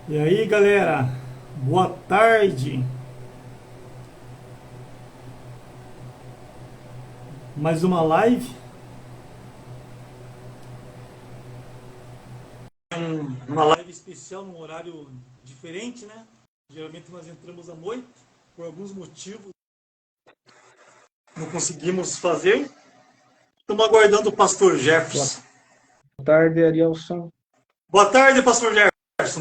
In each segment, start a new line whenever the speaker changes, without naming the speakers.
E aí, galera, boa tarde. Mais uma live. Uma live especial num horário diferente, né? Geralmente nós entramos à noite, por alguns motivos não conseguimos fazer. Estamos aguardando o pastor
Boa
Jefferson.
tarde, Arielson.
Boa tarde, pastor Jefferson.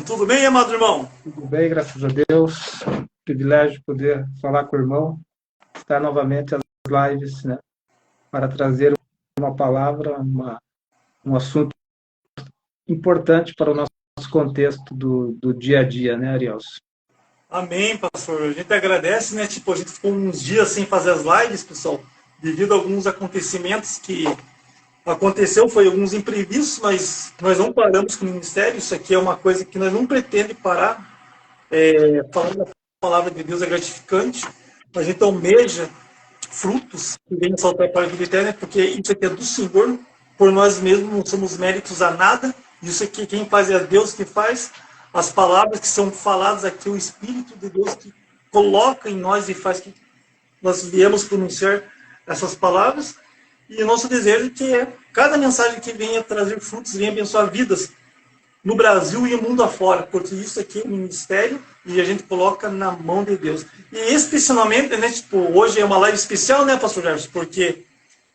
Tudo bem, amado irmão?
Tudo bem, graças a Deus. Privilégio poder falar com o irmão, estar novamente às lives, né, para trazer uma palavra, um assunto importante para o nosso contexto do dia a dia, né, Arielson?
Amém, pastor. A gente agradece, né? Tipo, a gente ficou uns dias sem fazer as lives, pessoal, devido a alguns acontecimentos que aconteceu, foi alguns imprevistos, mas nós não paramos com o ministério. Isso aqui é uma coisa que nós não pretendemos parar. Falando a palavra de Deus é gratificante. A gente almeja frutos que venham saltar para a vida eterna, porque isso aqui é do Senhor. Por nós mesmos não somos méritos a nada. Isso aqui quem faz é Deus que faz. As palavras que são faladas aqui, o Espírito de Deus que coloca em nós e faz que nós viemos pronunciar essas palavras. E o nosso desejo que é cada mensagem que venha trazer frutos, venha abençoar vidas no Brasil e no mundo afora, porque isso aqui é um ministério e a gente coloca na mão de Deus. E especialmente, né, tipo, hoje é uma live especial, né, pastor Jefferson, porque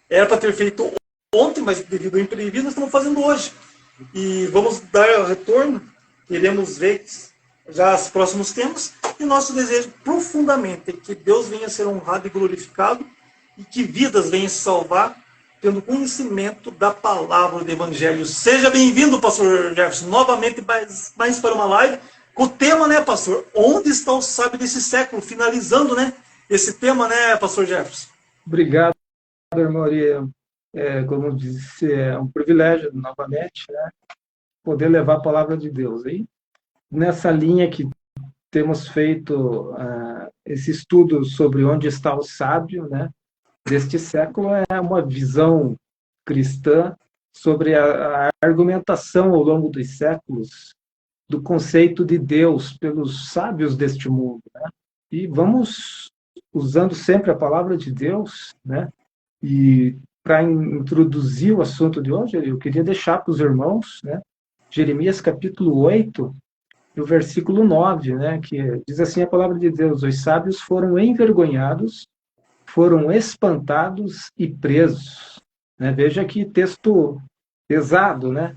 era para ter feito ontem, mas devido ao imprevisto, nós estamos fazendo hoje. E vamos dar retorno, queremos ver já os próximos tempos, e nosso desejo profundamente é que Deus venha a ser honrado e glorificado, e que vidas venham se salvar, tendo conhecimento da palavra do Evangelho. Seja bem-vindo, pastor Jefferson, novamente mais para uma live, com o tema, né, pastor? Onde está o sábio desse século? Finalizando, né, esse tema, né, pastor Jefferson?
Obrigado, irmão Ariel. Como disse, é um privilégio, novamente, né, poder levar a palavra de Deus. E nessa linha que temos feito esse estudo sobre onde está o sábio, né, deste século, é uma visão cristã sobre a argumentação ao longo dos séculos do conceito de Deus pelos sábios deste mundo, né? E vamos usando sempre a palavra de Deus, né? E para introduzir o assunto de hoje, eu queria deixar para os irmãos, né, Jeremias capítulo 8, no versículo 9, né, que diz assim a palavra de Deus: os sábios foram envergonhados, foram espantados e presos. Né? Veja que texto pesado, né?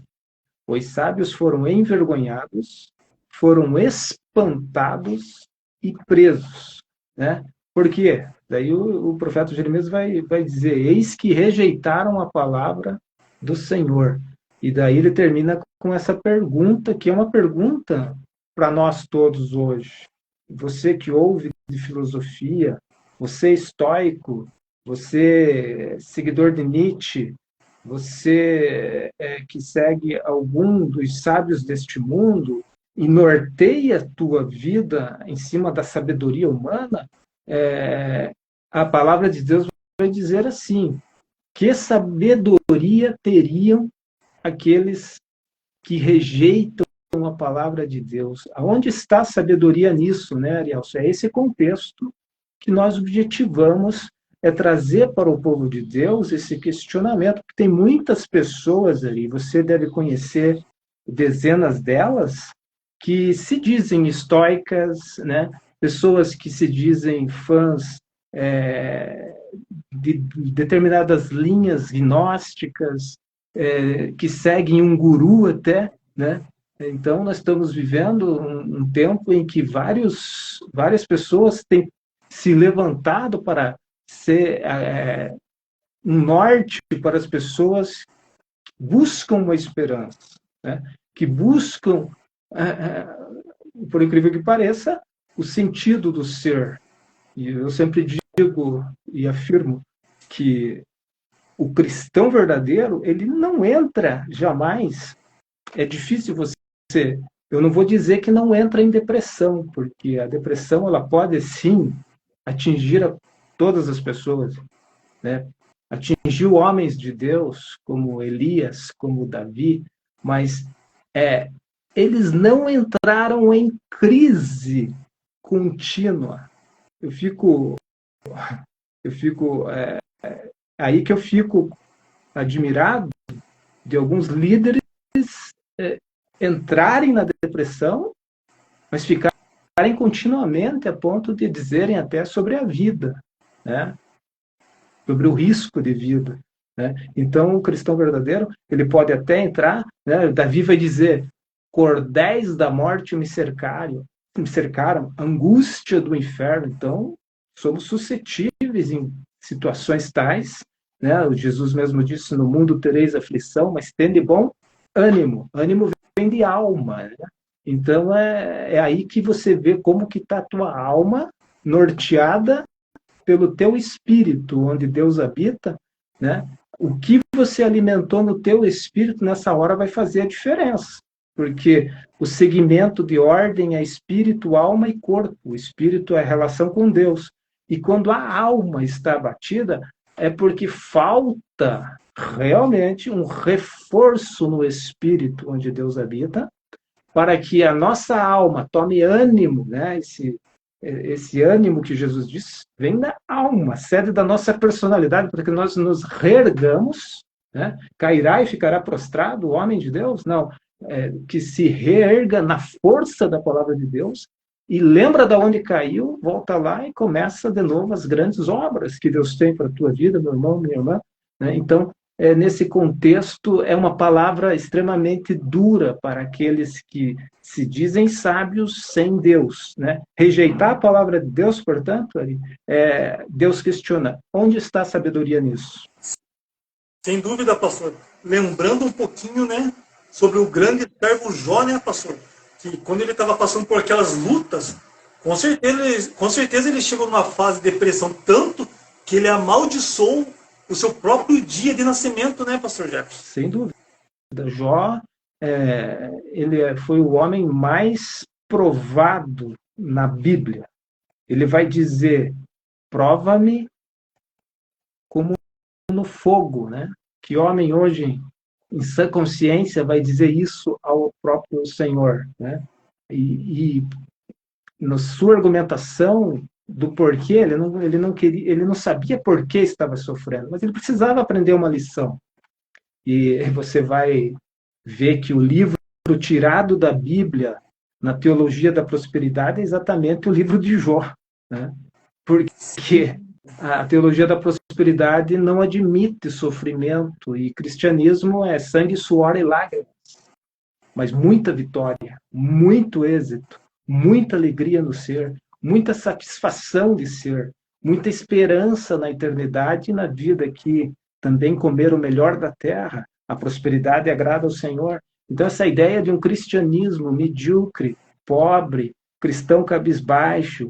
Os sábios foram envergonhados, foram espantados e presos. Né? Por quê? Daí o profeta Jeremias vai dizer: eis que rejeitaram a palavra do Senhor. E daí ele termina com essa pergunta, que é uma pergunta para nós todos hoje. Você que ouve de filosofia, você estoico, você seguidor de Nietzsche, você que segue algum dos sábios deste mundo e norteia a tua vida em cima da sabedoria humana, é, a palavra de Deus vai dizer assim: que sabedoria teriam aqueles que rejeitam a palavra de Deus? Aonde está a sabedoria nisso, né, Arielson? É esse contexto que nós objetivamos trazer para o povo de Deus esse questionamento, porque tem muitas pessoas ali, você deve conhecer dezenas delas, que se dizem estoicas, né? Pessoas que se dizem fãs de determinadas linhas gnósticas, que seguem um guru até, né? Então, nós estamos vivendo um tempo em que várias pessoas têm se levantado para ser um norte para as pessoas que buscam uma esperança, né? Que buscam, por incrível que pareça, o sentido do ser. E eu sempre digo e afirmo que o cristão verdadeiro, ele não entra jamais. É difícil você. Eu não vou dizer que não entra em depressão, porque a depressão ela pode sim atingir a todas as pessoas, né? Atingiu homens de Deus como Elias, como Davi, mas eles não entraram em crise contínua. Eu fico aí que eu fico admirado de alguns líderes entrarem na depressão, mas ficarem continuamente a ponto de dizerem até sobre a vida, né? Sobre o risco de vida. Né? Então, o cristão verdadeiro, ele pode até entrar, né? Davi vai dizer, cordéis da morte me cercaram, angústia do inferno. Então, somos suscetíveis em situações tais, né? O Jesus mesmo disse, no mundo tereis aflição, mas tende bom ânimo. Ânimo vem de alma, né? Então, é aí que você vê como que está a tua alma norteada pelo teu espírito, onde Deus habita, né? O que você alimentou no teu espírito nessa hora vai fazer a diferença, porque o segmento de ordem é espírito, alma e corpo. O espírito é a relação com Deus. E quando a alma está abatida, é porque falta realmente um reforço no espírito onde Deus habita, para que a nossa alma tome ânimo, né? Esse ânimo que Jesus diz vem da alma, sede da nossa personalidade, para que nós nos reergamos, né? Cairá e ficará prostrado o homem de Deus? Não, que se reerga na força da palavra de Deus e lembra de onde caiu, volta lá e começa de novo as grandes obras que Deus tem para a tua vida, meu irmão, minha irmã. Né? Então, nesse contexto, é uma palavra extremamente dura para aqueles que se dizem sábios sem Deus. Né? Rejeitar a palavra de Deus, portanto, Deus questiona, onde está a sabedoria nisso?
Sem dúvida, pastor. Lembrando um pouquinho, né, sobre o grande servo Jó, né, pastor? Que quando ele estava passando por aquelas lutas, com certeza ele chegou numa fase de depressão tanto que ele amaldiçoou o seu próprio dia de nascimento, né, pastor Jefferson?
Sem dúvida. Jó, ele foi o homem mais provado na Bíblia. Ele vai dizer, prova-me como no fogo, né? Que homem hoje, em sã consciência, vai dizer isso ao próprio Senhor, né? E na sua argumentação do porquê, ele não sabia por que estava sofrendo, mas ele precisava aprender uma lição. E você vai ver que o livro tirado da Bíblia na teologia da prosperidade é exatamente o livro de Jó, né? Porque a teologia da prosperidade não admite sofrimento e cristianismo é sangue, suor e lágrimas, mas muita vitória, muito êxito, muita alegria no ser, muita satisfação de ser, muita esperança na eternidade e na vida que também comer o melhor da terra, a prosperidade agrada ao Senhor. Então essa ideia de um cristianismo medíocre, pobre, cristão cabisbaixo,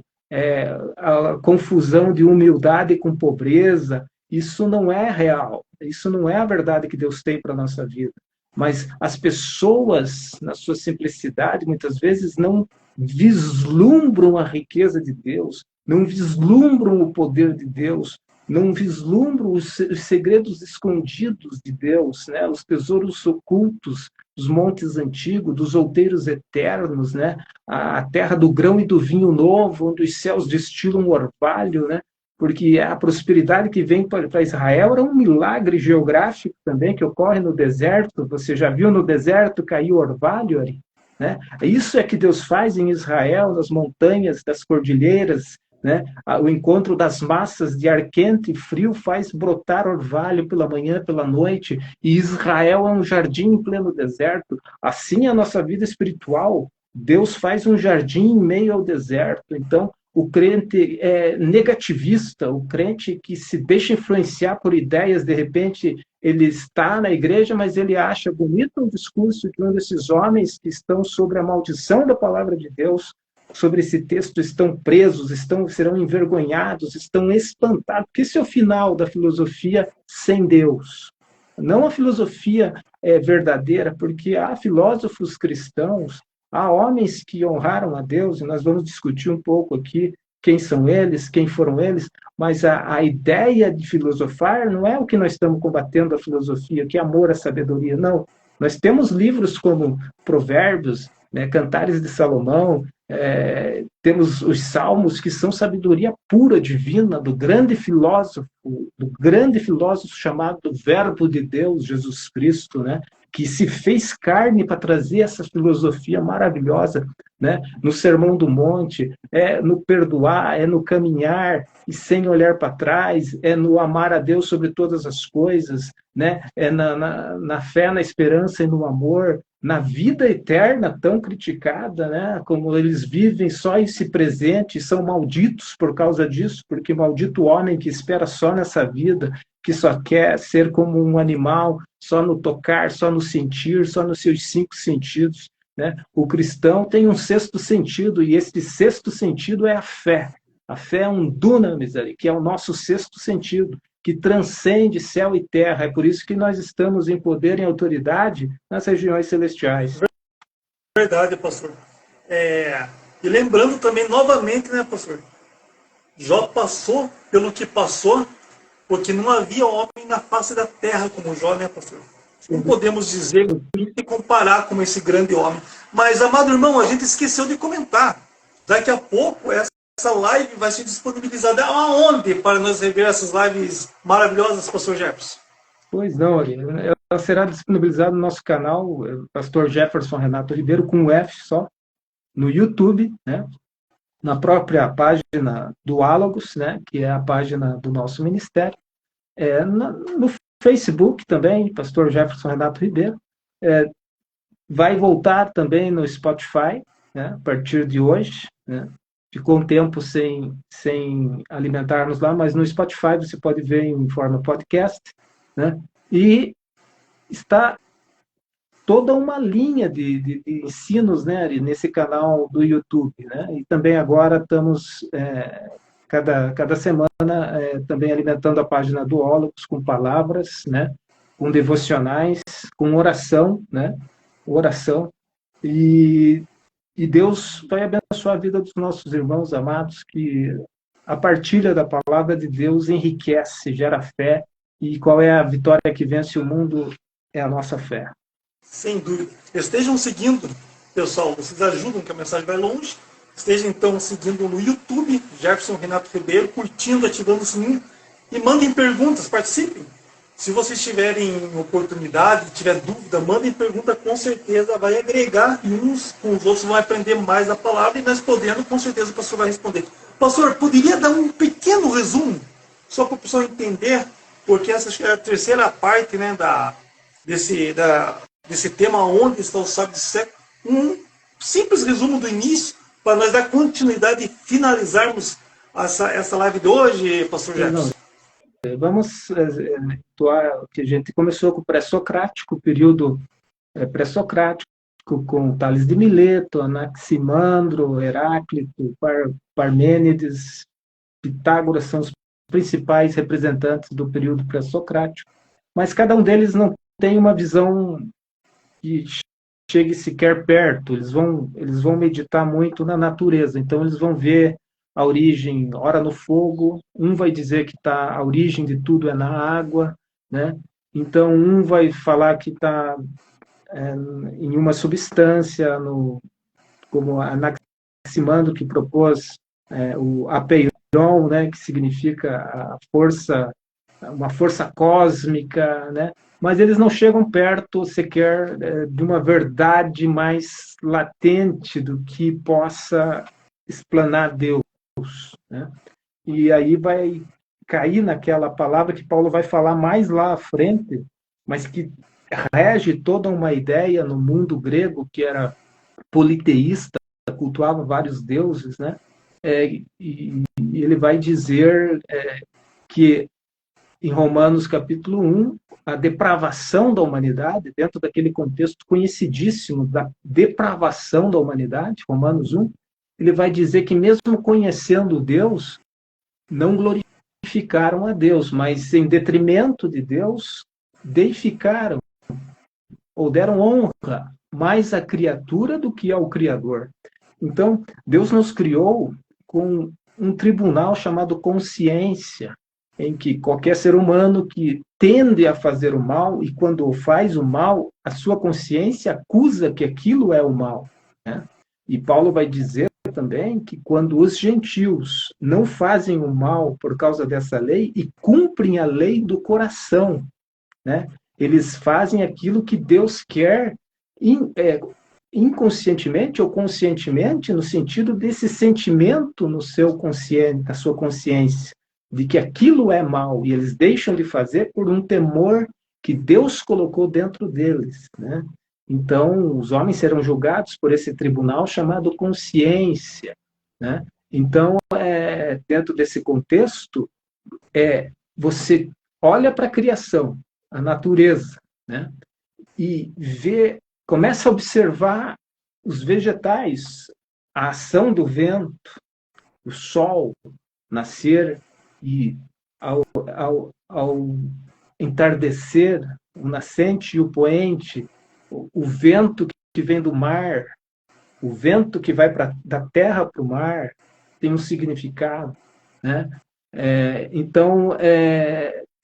a confusão de humildade com pobreza, isso não é real, isso não é a verdade que Deus tem para a nossa vida. Mas as pessoas, na sua simplicidade, muitas vezes não vislumbram a riqueza de Deus, não vislumbram o poder de Deus, não vislumbram os segredos escondidos de Deus, né? Os tesouros ocultos dos montes antigos, dos outeiros eternos, né? A terra do grão e do vinho novo, onde os céus destilam orvalho, né? Porque a prosperidade que vem para Israel era um milagre geográfico também, que ocorre no deserto. Você já viu no deserto cair orvalho ali? Né? Isso é que Deus faz em Israel, nas montanhas, das cordilheiras, né? O encontro das massas de ar quente e frio faz brotar orvalho pela manhã, pela noite, e Israel é um jardim em pleno deserto. Assim é a nossa vida espiritual. Deus faz um jardim em meio ao deserto. Então, o crente é negativista, o crente que se deixa influenciar por ideias, de repente ele está na igreja, mas ele acha bonito um discurso de um desses homens que estão sobre a maldição da palavra de Deus, sobre esse texto, estão presos, serão envergonhados, estão espantados, porque esse é o final da filosofia sem Deus. Não a filosofia verdadeira, porque há filósofos cristãos, há homens que honraram a Deus, e nós vamos discutir um pouco aqui quem são eles, quem foram eles, mas a ideia de filosofar não é o que nós estamos combatendo a filosofia, que é amor à sabedoria, não. Nós temos livros como Provérbios, né, Cantares de Salomão, temos os Salmos, que são sabedoria pura, divina, do grande filósofo chamado Verbo de Deus, Jesus Cristo, né, que se fez carne para trazer essa filosofia maravilhosa, né, no Sermão do Monte, no perdoar, no caminhar e sem olhar para trás, no amar a Deus sobre todas as coisas, né, na fé, na esperança e no amor, na vida eterna tão criticada, né, como eles vivem só esse presente, são malditos por causa disso, porque maldito o homem que espera só nessa vida, que só quer ser como um animal, só no tocar, só no sentir, só nos seus 5 sentidos, né? O cristão tem um 6º sentido, e esse 6º sentido é a fé. A fé é um dunamis, que é o nosso 6º sentido, que transcende céu e terra. É por isso que nós estamos em poder e em autoridade nas regiões celestiais.
Verdade, pastor. E lembrando também, novamente, né, pastor? Jó passou pelo que passou, porque não havia homem na face da terra como Jó, né, pastor? Não podemos dizer e comparar com esse grande homem. Mas, amado irmão, a gente esqueceu de comentar. Daqui a pouco, essa live vai ser disponibilizada aonde para nós rever essas lives maravilhosas, pastor Jefferson?
Pois não, ela será disponibilizada no nosso canal, pastor Jefferson Renato Ribeiro, com um F só, no YouTube, né? Na própria página do Álogos, né? Que é a página do nosso ministério, no Facebook também, pastor Jefferson Renato Ribeiro, vai voltar também no Spotify, né? A partir de hoje, né? Ficou um tempo sem alimentarmos lá, mas no Spotify você pode ver em forma podcast, né? E está toda uma linha de ensinos, né, nesse canal do YouTube, né? E também agora estamos, cada semana, também alimentando a página do Ólogos com palavras, né? Com devocionais, com oração, né? Oração. E Deus vai abençoar a vida dos nossos irmãos amados, que a partilha da palavra de Deus enriquece, gera fé, e qual é a vitória que vence o mundo? É a nossa fé.
Sem dúvida. Estejam seguindo, pessoal, vocês ajudam que a mensagem vai longe. Estejam então seguindo no YouTube, Jefferson Renato Ribeiro, curtindo, ativando o sininho e mandem perguntas, participem. Se vocês tiverem oportunidade, tiver dúvida, mandem pergunta, com certeza vai agregar e uns com os outros vão aprender mais a palavra, e nós podendo, com certeza o pastor vai responder. Pastor, poderia dar um pequeno resumo, só para o pessoal entender, porque essa é a terceira parte, né, desse tema, onde está o sábio do século. Um simples resumo do início, para nós dar continuidade e finalizarmos essa live de hoje, pastor Jefferson.
Vamos atuar, que a gente começou com o pré-socrático, o período pré-socrático, com Tales de Mileto, Anaximandro, Heráclito, Parmênides, Pitágoras, são os principais representantes do período pré-socrático, mas cada um deles não tem uma visão que chegue sequer perto. Eles vão meditar muito na natureza, então eles vão ver a origem, ora no fogo, um vai dizer que a origem de tudo é na água, né? Então um vai falar que está em uma substância, como Anaximandro, que propôs o apeiron, né? Que significa a força, uma força cósmica, né? Mas eles não chegam perto sequer de uma verdade mais latente do que possa explanar Deus, né? E aí vai cair naquela palavra que Paulo vai falar mais lá à frente, mas que rege toda uma ideia no mundo grego, que era politeísta, cultuava vários deuses, né? E ele vai dizer que em Romanos capítulo 1, a depravação da humanidade, dentro daquele contexto conhecidíssimo da depravação da humanidade, Romanos 1, ele vai dizer que mesmo conhecendo Deus, não glorificaram a Deus, mas em detrimento de Deus, deificaram, ou deram honra mais à criatura do que ao Criador. Então, Deus nos criou com um tribunal chamado consciência, em que qualquer ser humano que tende a fazer o mal, e quando faz o mal, a sua consciência acusa que aquilo é o mal, né? E Paulo vai dizer também que quando os gentios não fazem o mal por causa dessa lei e cumprem a lei do coração, né? Eles fazem aquilo que Deus quer inconscientemente ou conscientemente, no sentido desse sentimento no seu consciente, na sua consciência, de que aquilo é mal, e eles deixam de fazer por um temor que Deus colocou dentro deles, né? Então, os homens serão julgados por esse tribunal chamado consciência, né? Então, dentro desse contexto, você olha para a criação, a natureza, né? E começa a observar os vegetais, a ação do vento, o sol nascer e ao entardecer, o nascente e o poente, o vento que vem do mar, o vento que vai da terra para o mar, tem um significado, né? Então,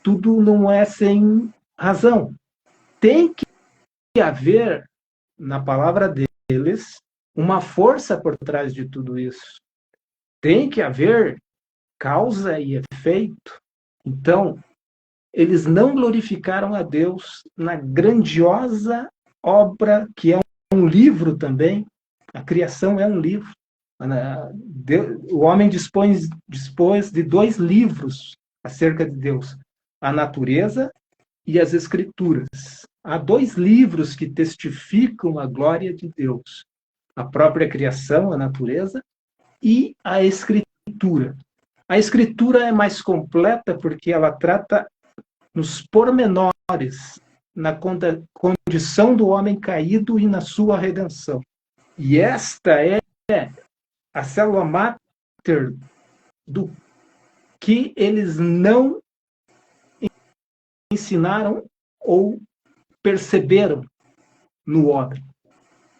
tudo não é sem razão. Tem que haver, na palavra deles, uma força por trás de tudo isso. Tem que haver causa e efeito. Então, eles não glorificaram a Deus na grandiosa obra que é um livro também. A criação é um livro. O homem dispôs de 2 livros acerca de Deus: a natureza e as escrituras. Há 2 livros que testificam a glória de Deus: a própria criação, a natureza, e a escritura. A escritura é mais completa porque ela trata nos pormenores, na condição do homem caído e na sua redenção. E esta é a célula máter do que eles não ensinaram ou perceberam no homem,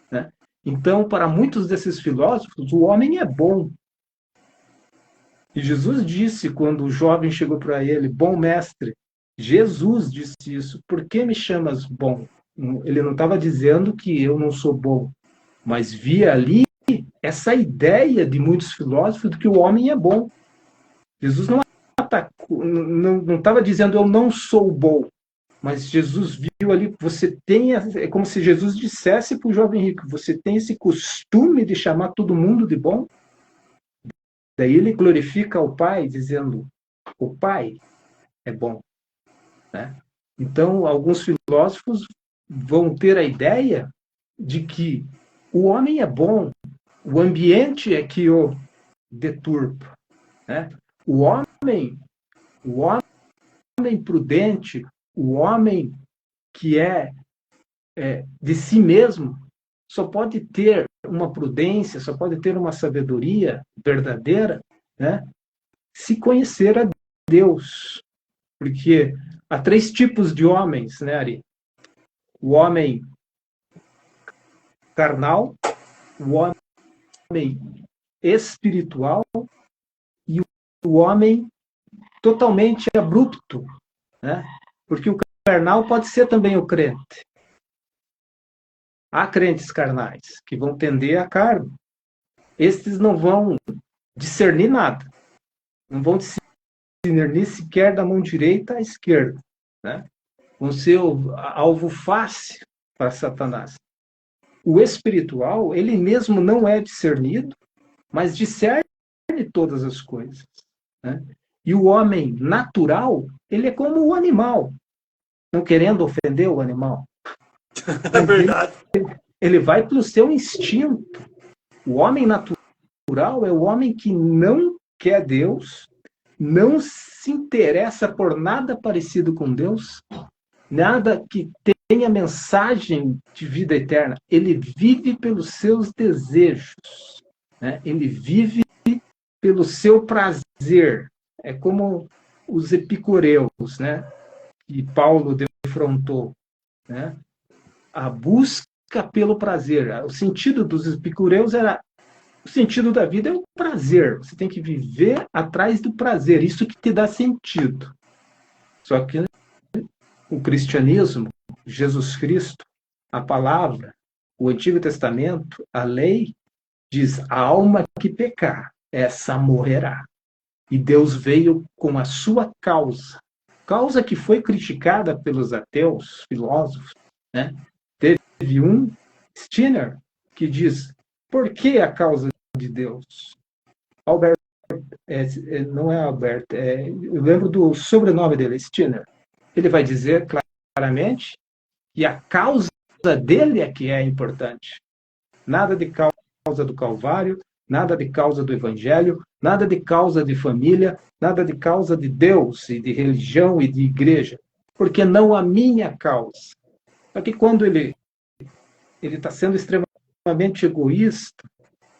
né? Então, para muitos desses filósofos, o homem é bom. E Jesus disse, quando o jovem chegou para ele: bom mestre, Jesus disse isso: por que me chamas bom? Ele não estava dizendo que eu não sou bom, mas via ali essa ideia de muitos filósofos de que o homem é bom. Jesus não estava dizendo eu não sou bom, mas Jesus viu ali, é como se Jesus dissesse para o jovem rico: você tem esse costume de chamar todo mundo de bom? Daí ele glorifica o Pai, dizendo: o Pai é bom, né? Então, alguns filósofos vão ter a ideia de que o homem é bom, o ambiente é que o deturpa, né? O homem prudente, o homem que é de si mesmo, só pode ter uma prudência, só pode ter uma sabedoria verdadeira, né, se conhecer a Deus. Porque há 3 tipos de homens, né, Ari? O homem carnal, o homem espiritual e o homem totalmente abrupto, né? Porque o carnal pode ser também o crente. Há crentes carnais que vão tender à carne. Estes não vão discernir nada. Não vão discernir sequer da mão direita à esquerda, né? Vão ser alvo fácil para Satanás. O espiritual, ele mesmo não é discernido, mas discerne todas as coisas, né? E o homem natural, ele é como o animal, não querendo ofender o animal.
É verdade.
Ele vai pelo seu instinto. O homem natural é o homem que não quer Deus, não se interessa por nada parecido com Deus, nada que tenha mensagem de vida eterna. Ele vive pelos seus desejos, né? Ele vive pelo seu prazer. É como os epicureus, né, que Paulo defrontou, né? A busca pelo prazer. O sentido dos epicureus era: o sentido da vida é o prazer. Você tem que viver atrás do prazer. Isso que te dá sentido. Só que o cristianismo, Jesus Cristo, a palavra, o Antigo Testamento, a lei, diz: a alma que pecar, essa morrerá. E Deus veio com a sua causa que foi criticada pelos ateus, filósofos, né? Teve um, Stirner, que diz: por que a causa de Deus? Albert, não é Albert, eu lembro do sobrenome dele, Stirner. Ele vai dizer claramente que a causa dele é que é importante. Nada de causa do Calvário, nada de causa do Evangelho, nada de causa de família, nada de causa de Deus e de religião e de igreja, porque não a minha causa. Só que quando ele está sendo extremamente egoísta,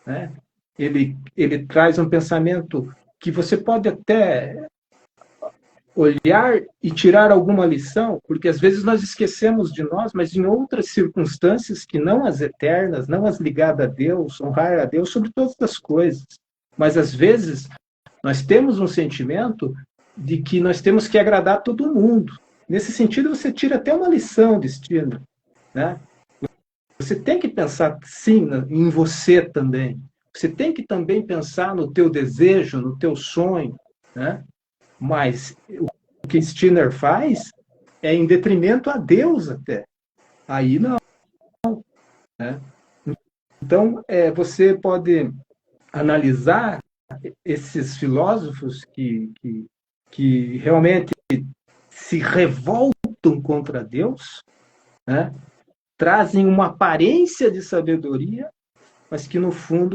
né? Ele traz um pensamento que você pode até olhar e tirar alguma lição, porque às vezes nós esquecemos de nós, mas em outras circunstâncias que não as eternas, não as ligadas a Deus, honrar a Deus sobre todas as coisas. Mas às vezes nós temos um sentimento de que nós temos que agradar todo mundo. Nesse sentido, você tira até uma lição de Stirner, né? Você tem que pensar, sim, em você também. Você tem que também pensar no teu desejo, no teu sonho, né? Mas o que Stirner faz é em detrimento a Deus até. Aí não. Né? Então, você pode analisar esses filósofos que realmente se revoltam contra Deus, né? Trazem uma aparência de sabedoria, mas que no fundo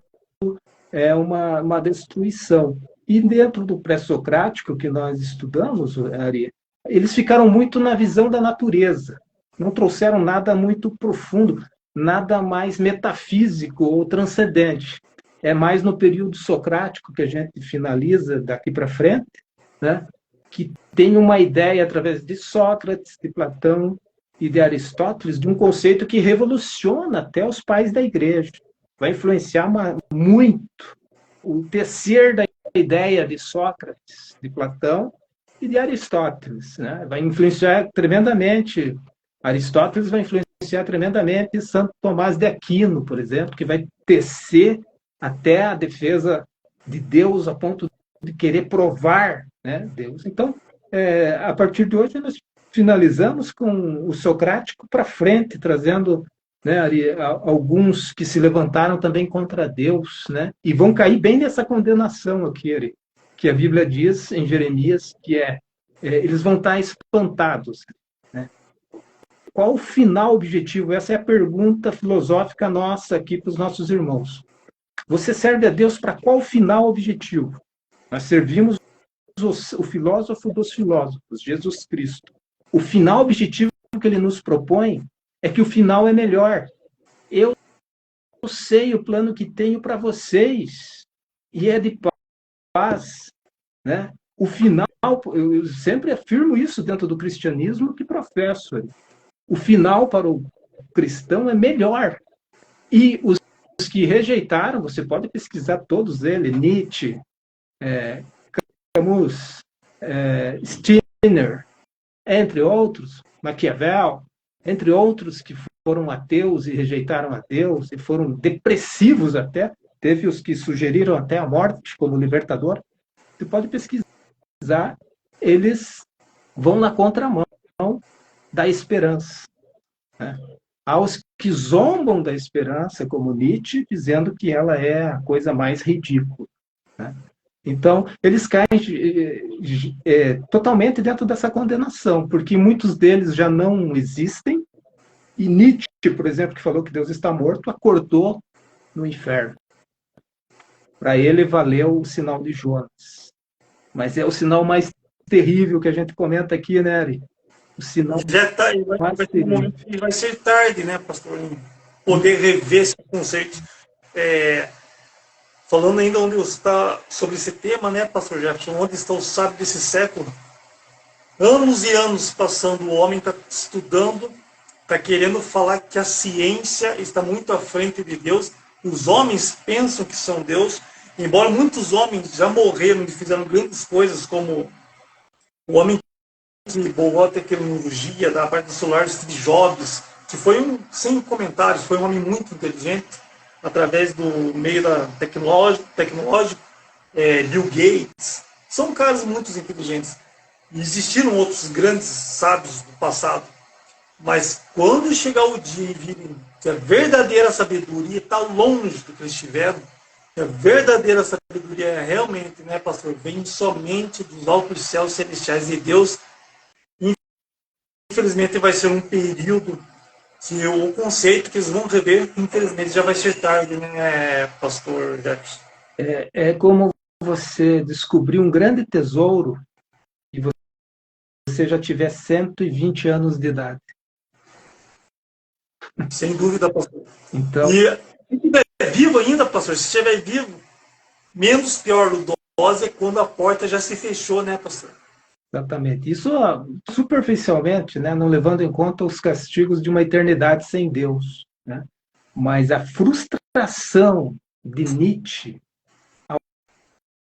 é uma destruição. E dentro do pré-socrático que nós estudamos, Ari, eles ficaram muito na visão da natureza, não trouxeram nada muito profundo, nada mais metafísico ou transcendente. É mais no período socrático que a gente finaliza daqui para frente, né, que tem uma ideia através de Sócrates, de Platão e de Aristóteles, de um conceito que revoluciona até os pais da igreja. Vai influenciar muito o tecer da ideia de Sócrates, de Platão e de Aristóteles. Né? Vai influenciar tremendamente. Aristóteles vai influenciar tremendamente Santo Tomás de Aquino, por exemplo, que vai tecer até a defesa de Deus a ponto de querer provar, né, Deus. Então, a partir de hoje, nós finalizamos com o socrático para frente, trazendo, né, alguns que se levantaram também contra Deus, né, e vão cair bem nessa condenação aqui, Ari, que a Bíblia diz em Jeremias, que eles vão estar espantados. Né? Qual o final objetivo? Essa é a pergunta filosófica nossa aqui para os nossos irmãos. Você serve a Deus para qual final objetivo? Nós servimos o filósofo dos filósofos, Jesus Cristo. O final objetivo que ele nos propõe é que o final é melhor. Eu sei o plano que tenho para vocês e é de paz. Né? O final, eu sempre afirmo isso dentro do cristianismo que professo. O final para o cristão é melhor. E os que rejeitaram, você pode pesquisar todos eles, Nietzsche, Camus, Stirner, entre outros, Maquiavel, entre outros que foram ateus e rejeitaram a Deus, e foram depressivos até, teve os que sugeriram até a morte como libertador. Você pode pesquisar, eles vão na contramão da esperança. Né? Há os que zombam da esperança, como Nietzsche, dizendo que ela é a coisa mais ridícula. Né? Então, eles caem totalmente dentro dessa condenação, porque muitos deles já não existem, e Nietzsche, por exemplo, que falou que Deus está morto, acordou no inferno. Para ele, valeu o sinal de Jonas. Mas é o sinal mais terrível que a gente comenta aqui, né, Ari? O sinal
já tá, vai ser tarde, né, pastor? Poder rever esse conceito. Falando ainda onde está sobre esse tema, né, pastor Jefferson, onde está o sábio desse século? Anos e anos passando, o homem está estudando, está querendo falar que a ciência está muito à frente de Deus. Os homens pensam que são Deus, embora muitos homens já morreram e fizeram grandes coisas, como o homem boa tecnologia, da parte do celular, Steve Jobs, que foi sem comentários, foi um homem muito inteligente, através do meio da tecnológico, Bill Gates, são caras muito inteligentes. E existiram outros grandes sábios do passado, mas quando chegar o dia e virem que a verdadeira sabedoria está longe do que eles tiveram, que a verdadeira sabedoria realmente, né, pastor, vem somente dos altos céus celestiais de Deus. Infelizmente vai ser um período que o conceito que eles vão rever, infelizmente já vai ser tarde, né, pastor Jefferson?
É como você descobrir um grande tesouro e você já tiver 120 anos de idade.
Sem dúvida, pastor.
Então,
E se estiver vivo ainda, pastor, se estiver vivo, menos pior o dose é quando a porta já se fechou, né, pastor?
exatamente. Isso superficialmente, né, não levando em conta os castigos de uma eternidade sem Deus, né? Mas a frustração de Nietzsche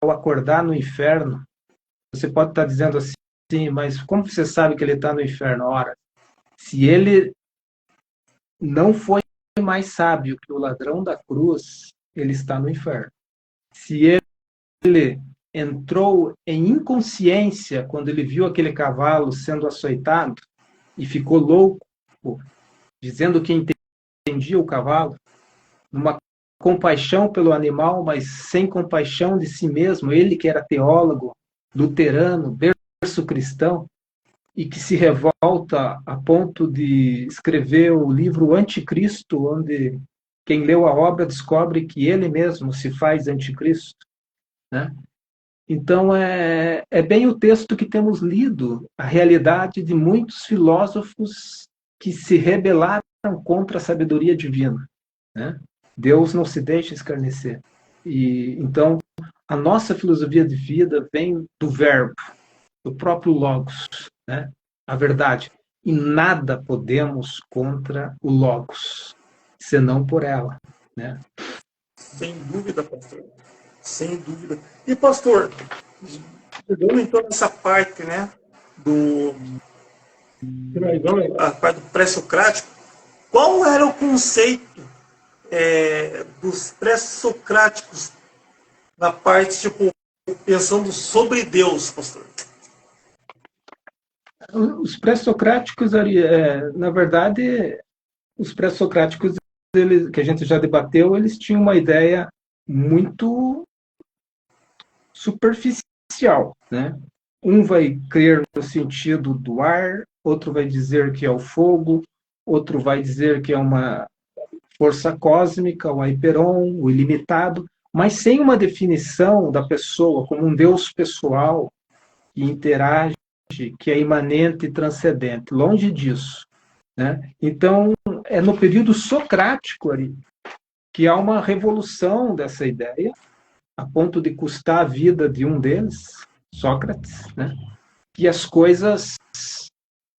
ao acordar no inferno, você pode estar dizendo assim, mas como você sabe que ele está no inferno? Ora, se ele não foi mais sábio que o ladrão da cruz, ele está no inferno. Se ele entrou em inconsciência quando ele viu aquele cavalo sendo açoitado e ficou louco, dizendo que entendia o cavalo, numa compaixão pelo animal, mas sem compaixão de si mesmo, ele que era teólogo, luterano, berço cristão, e que se revolta a ponto de escrever o livro Anticristo, onde quem leu a obra descobre que ele mesmo se faz anticristo, né? Então, é bem o texto que temos lido, a realidade de muitos filósofos que se rebelaram contra a sabedoria divina, né? Deus não se deixa escarnecer. E, então, a nossa filosofia de vida vem do verbo, do próprio Logos, né? A verdade. E nada podemos contra o Logos, senão por ela, né?
Sem dúvida, pastor. Sem dúvida. E, pastor, chegando então nessa parte, né, a parte do pré-socrático, qual era o conceito dos pré-socráticos na parte, tipo, pensando sobre Deus, pastor?
Os pré-socráticos, na verdade, os pré-socráticos que a gente já debateu, eles tinham uma ideia muito superficial, né? Um vai crer no sentido do ar, outro vai dizer que é o fogo, outro vai dizer que é uma força cósmica, o Hyperon, o ilimitado, mas sem uma definição da pessoa como um Deus pessoal que interage, que é imanente e transcendente. Longe disso, né? Então, é no período socrático ali que há uma revolução dessa ideia, a ponto de custar a vida de um deles, Sócrates, né? Que as coisas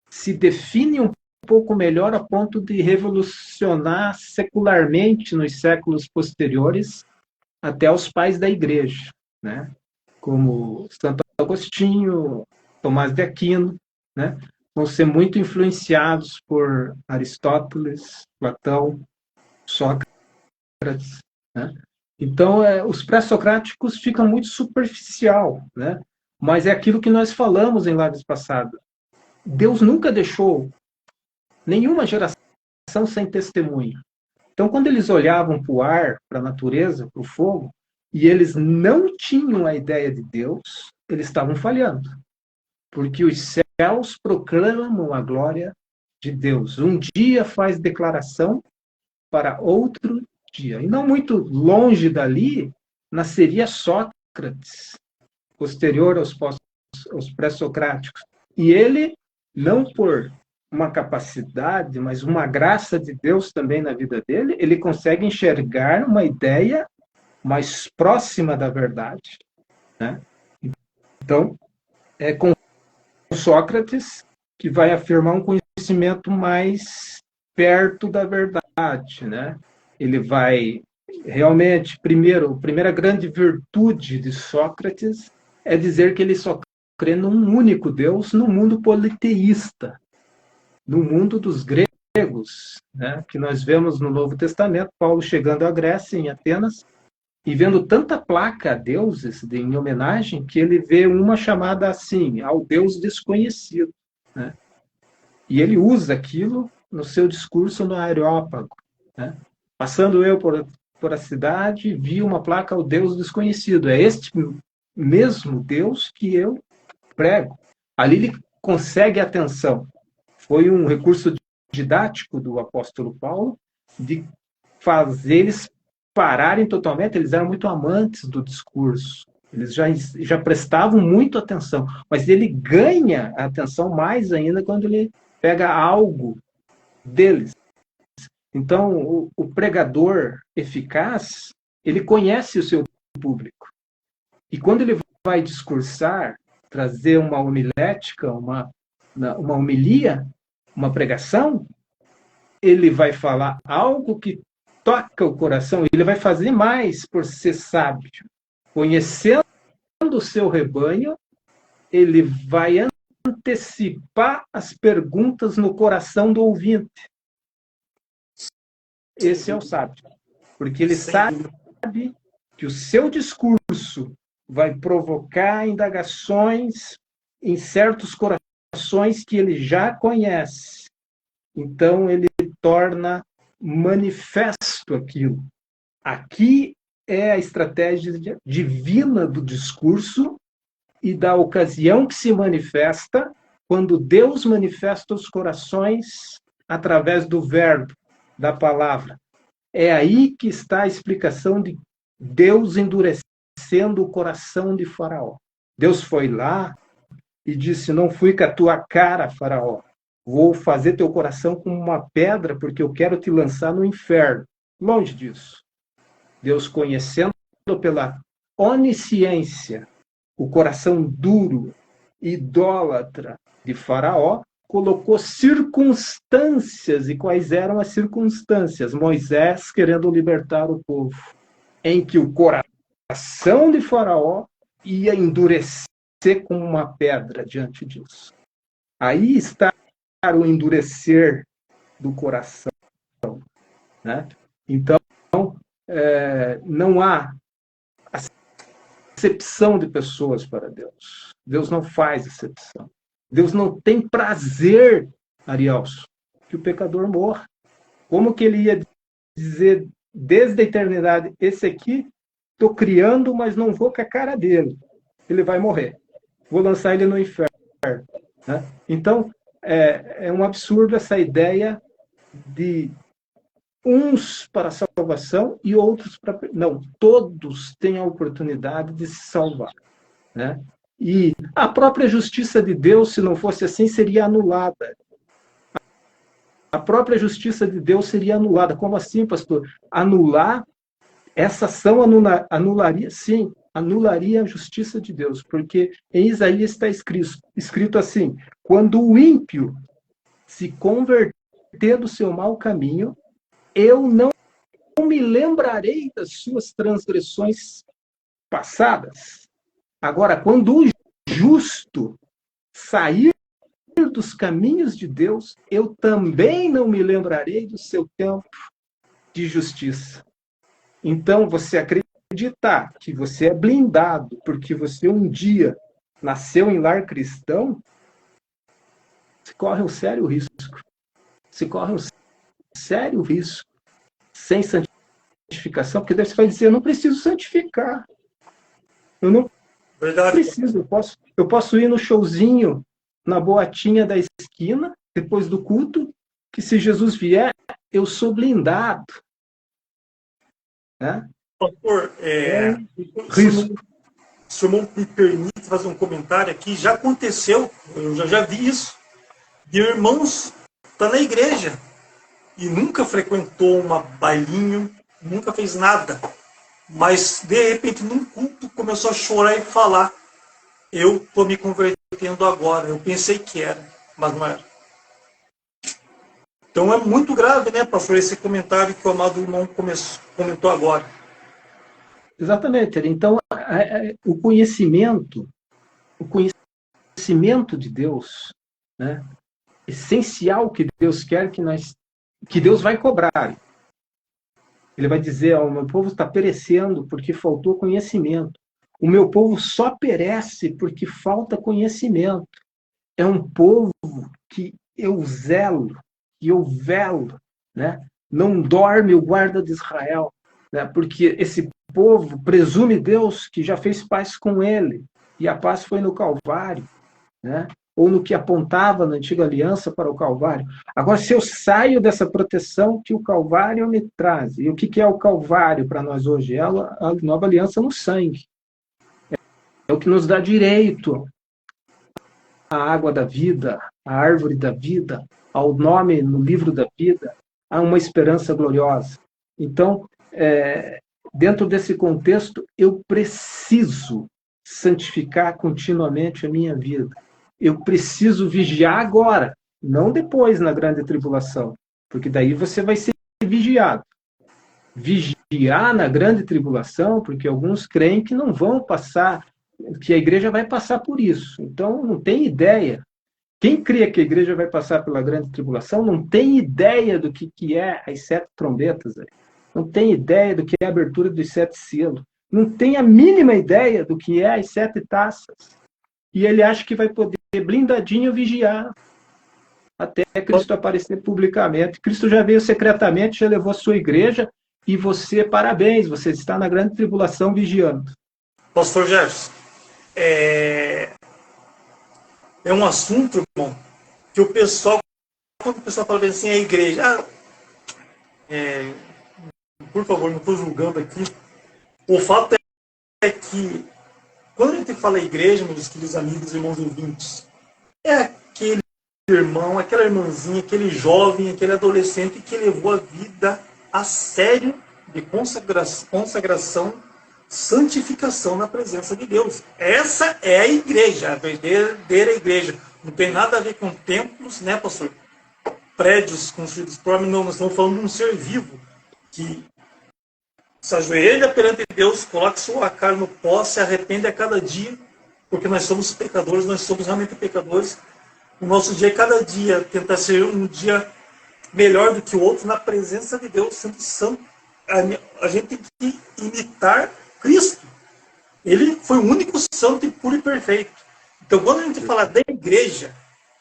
se definem um pouco melhor a ponto de revolucionar secularmente nos séculos posteriores até os pais da igreja, né? Como Santo Agostinho, Tomás de Aquino, né? Vão ser muito influenciados por Aristóteles, Platão, Sócrates, né? Então, os pré-socráticos ficam muito superficial, né? Mas é aquilo que nós falamos em lives passadas. Deus nunca deixou nenhuma geração sem testemunho. Então, quando eles olhavam para o ar, para a natureza, para o fogo, e eles não tinham a ideia de Deus, eles estavam falhando. Porque os céus proclamam a glória de Deus. Um dia faz declaração para outro dia. E não muito longe dali, nasceria Sócrates, posterior aos pré-socráticos. E ele, não por uma capacidade, mas uma graça de Deus também na vida dele, ele consegue enxergar uma ideia mais próxima da verdade, né? Então, é com Sócrates que vai afirmar um conhecimento mais perto da verdade, né? Ele vai realmente, a primeira grande virtude de Sócrates é dizer que ele só crê num único Deus, num mundo politeísta, no mundo dos gregos, né, que nós vemos no Novo Testamento, Paulo chegando à Grécia, em Atenas, e vendo tanta placa a deuses em homenagem, que ele vê uma chamada assim, ao Deus desconhecido. Né? E ele usa aquilo no seu discurso no Areópago. Né? Passando eu por a cidade, vi uma placa ao Deus desconhecido. É este mesmo Deus que eu prego. Ali ele consegue a atenção. Foi um recurso didático do apóstolo Paulo de fazer eles pararem totalmente. Eles eram muito amantes do discurso. Eles já prestavam muito atenção. Mas ele ganha a atenção mais ainda quando ele pega algo deles. Então, o pregador eficaz, ele conhece o seu público. E quando ele vai discursar, trazer uma homilética, uma homilia, uma pregação, ele vai falar algo que toca o coração, ele vai fazer mais por ser sábio. Conhecendo o seu rebanho, ele vai antecipar as perguntas no coração do ouvinte. Esse é o sábio. Porque ele sabe que o seu discurso vai provocar indagações em certos corações que ele já conhece. Então, ele torna manifesto aquilo. Aqui é a estratégia divina do discurso e da ocasião que se manifesta quando Deus manifesta os corações através do verbo, da palavra. É aí que está a explicação de Deus endurecendo o coração de Faraó. Deus foi lá e disse, não fui com a tua cara, Faraó. Vou fazer teu coração como uma pedra, porque eu quero te lançar no inferno. Longe disso. Deus, conhecendo pela onisciência o coração duro, idólatra de Faraó, colocou circunstâncias. E quais eram as circunstâncias? Moisés querendo libertar o povo, em que o coração de Faraó ia endurecer como uma pedra diante disso. Aí está o endurecer do coração. Né? Então, não há acepção de pessoas para Deus. Deus não faz acepção. Deus não tem prazer, Arielso, que o pecador morra. Como que ele ia dizer desde a eternidade, esse aqui estou criando, mas não vou com a cara dele. Ele vai morrer. Vou lançar ele no inferno. Né? Então, é um absurdo essa ideia de uns para a salvação e outros para... Não, todos têm a oportunidade de se salvar. Né? E a própria justiça de Deus, se não fosse assim, seria anulada. A própria justiça de Deus seria anulada. Como assim, pastor? Anular, essa ação anularia, sim, anularia a justiça de Deus, porque em Isaías está escrito assim, quando o ímpio se converter do seu mau caminho, eu não me lembrarei das suas transgressões passadas. Agora, quando o justo sair dos caminhos de Deus, eu também não me do seu tempo de justiça. Então, você acreditar que você é blindado porque você um dia nasceu em lar cristão, você corre um sério risco. Você corre um sério risco sem santificação, porque daí você vai dizer, eu não preciso santificar. Eu não preciso. Eu posso ir no showzinho, na boatinha da esquina, depois do culto, que se Jesus vier, eu sou blindado. Né?
Pastor,
risco.
se o senhor me permite fazer um comentário aqui, já aconteceu, eu já vi isso, de irmãos tá na igreja e nunca frequentou uma bailinho, nunca fez nada, mas de repente num culto começou a chorar e falar, eu estou me convertendo agora, eu pensei que era, mas não era. Então é muito grave, né, pastor, esse comentário que o amado irmão comentou agora.
Exatamente. Então, o conhecimento conhecimento de Deus, né, essencial que Deus quer que Deus vai cobrar. Ele vai dizer, o meu povo está perecendo porque faltou conhecimento. O meu povo só perece porque falta conhecimento. É um povo que eu zelo, que eu velo, né? Não dorme o guarda de Israel, né? Porque esse povo presume Deus que já fez paz com ele, e a paz foi no Calvário, né? Ou no que apontava na antiga aliança para o Calvário. Agora, se eu saio dessa proteção que o Calvário me traz, e o que é o Calvário para nós hoje? É a nova aliança no sangue. É o que nos dá direito à água da vida, à árvore da vida, ao nome no livro da vida, a uma esperança gloriosa. Então, dentro desse contexto, eu preciso santificar continuamente a minha vida. Eu preciso vigiar agora, não depois na grande tribulação, porque daí você vai ser vigiado. Vigiar na grande tribulação, porque alguns creem que não vão passar, que a igreja vai passar por isso. Então, não tem ideia. Quem crê que a igreja vai passar pela grande tribulação não tem ideia do que é as 7 trombetas. Não tem ideia do que é a abertura dos 7 selos. Não tem a mínima ideia do que é as 7 taças. E ele acha que vai poder blindadinho vigiar até Cristo aparecer publicamente. Cristo já veio secretamente, já levou a sua igreja, e você, parabéns, você está na grande tribulação vigiando.
Pastor Jefferson, é um assunto, irmão, que o pessoal, quando o pessoal fala assim, a igreja, por favor, não estou julgando aqui, o fato é que, quando a gente fala igreja, meus queridos amigos, irmãos ouvintes, é aquele irmão, aquela irmãzinha, aquele jovem, aquele adolescente que levou a vida a sério de consagração, santificação na presença de Deus. Essa é a igreja, a verdadeira igreja. Não tem nada a ver com templos, né, pastor? Prédios construídos por homem, não. Nós estamos falando de um ser vivo que se ajoelha perante Deus, coloca sua cara no pó, se arrepende a cada dia, porque nós somos pecadores, nós somos realmente pecadores. O nosso dia, cada dia, tentar ser um dia melhor do que o outro na presença de Deus, sendo santo. A gente tem que imitar Cristo. Ele foi o único santo e puro e perfeito. Então, quando a gente fala da igreja,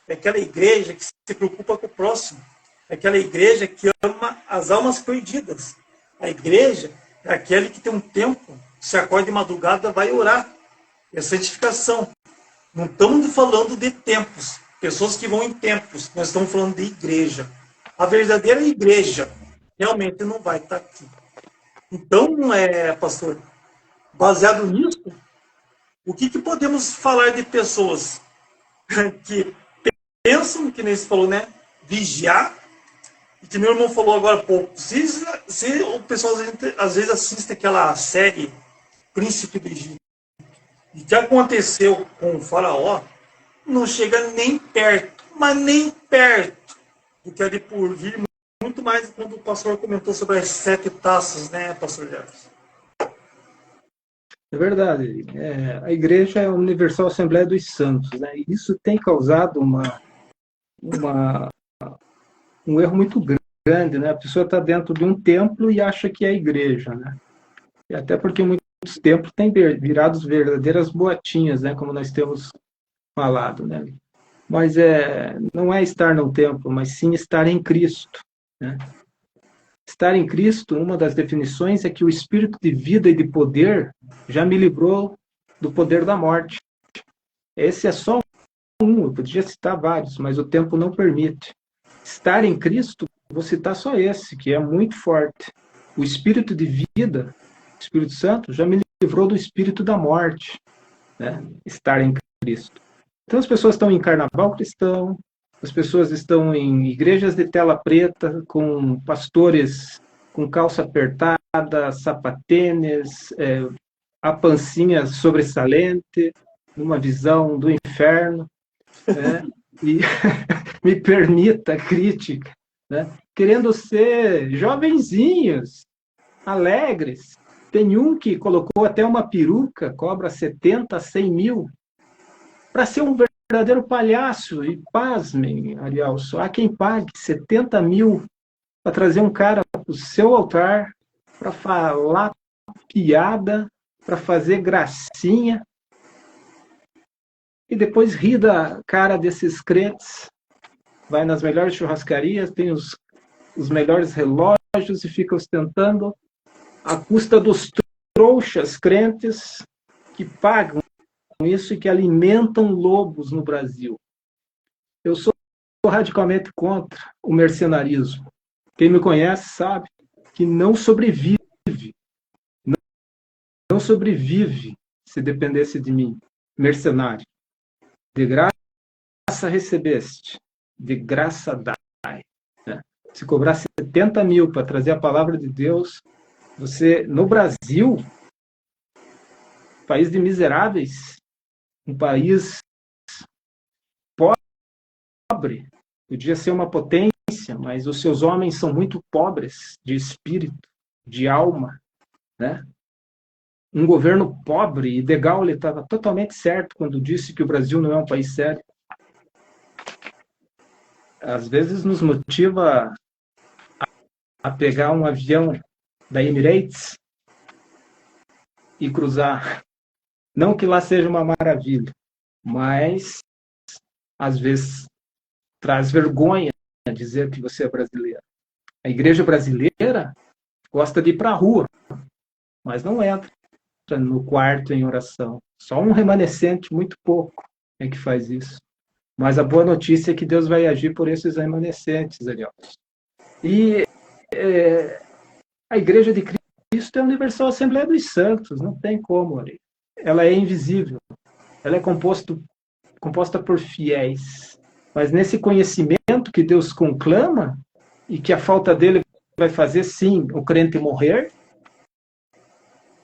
é aquela igreja que se preocupa com o próximo. É aquela igreja que ama as almas perdidas. A igreja é aquele que tem um tempo, se acorda de madrugada, vai orar. É santificação. Não estamos falando de templos, pessoas que vão em templos. Nós estamos falando de igreja. A verdadeira igreja realmente não vai estar aqui. Então, pastor, baseado nisso, o que podemos falar de pessoas que pensam, que nem você falou, né? Vigiar, e que meu irmão falou agora há pouco. Se o pessoal às vezes assiste aquela série Príncipe do Egito, e o que aconteceu com o faraó, não chega nem perto, mas nem perto do que ali por vir, muito mais quando o pastor comentou sobre as 7 taças, né, pastor Jefferson?
É verdade. A igreja é a Universal Assembleia dos Santos, né? E isso tem causado um erro muito grande, né? A pessoa está dentro de um templo e acha que é a igreja, né? E até porque muitos templos têm virado verdadeiras boatinhas, né? Como nós temos falado, né? Mas não é estar no templo, mas sim estar em Cristo, né? Estar em Cristo, uma das definições é que o espírito de vida e de poder já me livrou do poder da morte. Esse é só um, eu podia citar vários, mas o tempo não permite. Estar em Cristo, vou citar só esse, que é muito forte. O espírito de vida, o Espírito Santo, já me livrou do espírito da morte, né? Estar em Cristo. Então as pessoas estão em carnaval cristão, as pessoas estão em igrejas de tela preta, com pastores com calça apertada, sapatênis, a pancinha sobressalente, numa visão do inferno, né? E me permita a crítica, né? Querendo ser jovenzinhos, alegres. Tem um que colocou até uma peruca, cobra 70, 100 mil, para ser um verdadeiro palhaço. E pasmem, Ariel, só há quem pague 70 mil para trazer um cara para o seu altar, para falar piada, para fazer gracinha, e depois ri da cara desses crentes, vai nas melhores churrascarias, tem os melhores relógios e fica ostentando à custa dos trouxas crentes que pagam isso e que alimentam lobos no Brasil. Eu sou radicalmente contra o mercenarismo. Quem me conhece sabe que não sobrevive se dependesse de mim. Mercenário. De graça recebeste, de graça dai. Né? Se cobrar 70 mil para trazer a palavra de Deus, você, no Brasil, país de miseráveis, um país pobre, podia ser uma potência, mas os seus homens são muito pobres de espírito, de alma, né? Um governo pobre, e De Gaulle estava totalmente certo quando disse que o Brasil não é um país sério. Às vezes nos motiva a pegar um avião da Emirates e cruzar. Não que lá seja uma maravilha, mas às vezes traz vergonha dizer que você é brasileiro. A igreja brasileira gosta de ir para a rua, mas não entra no quarto em oração. Só um remanescente, muito pouco, é que faz isso. Mas a boa notícia é que Deus vai agir por esses remanescentes, Ariel. E a Igreja de Cristo é a Universal Assembleia dos Santos, não tem como, Ariel. Ela é invisível. Ela é composta por fiéis. Mas nesse conhecimento que Deus conclama, e que a falta dele vai fazer, sim, o crente morrer,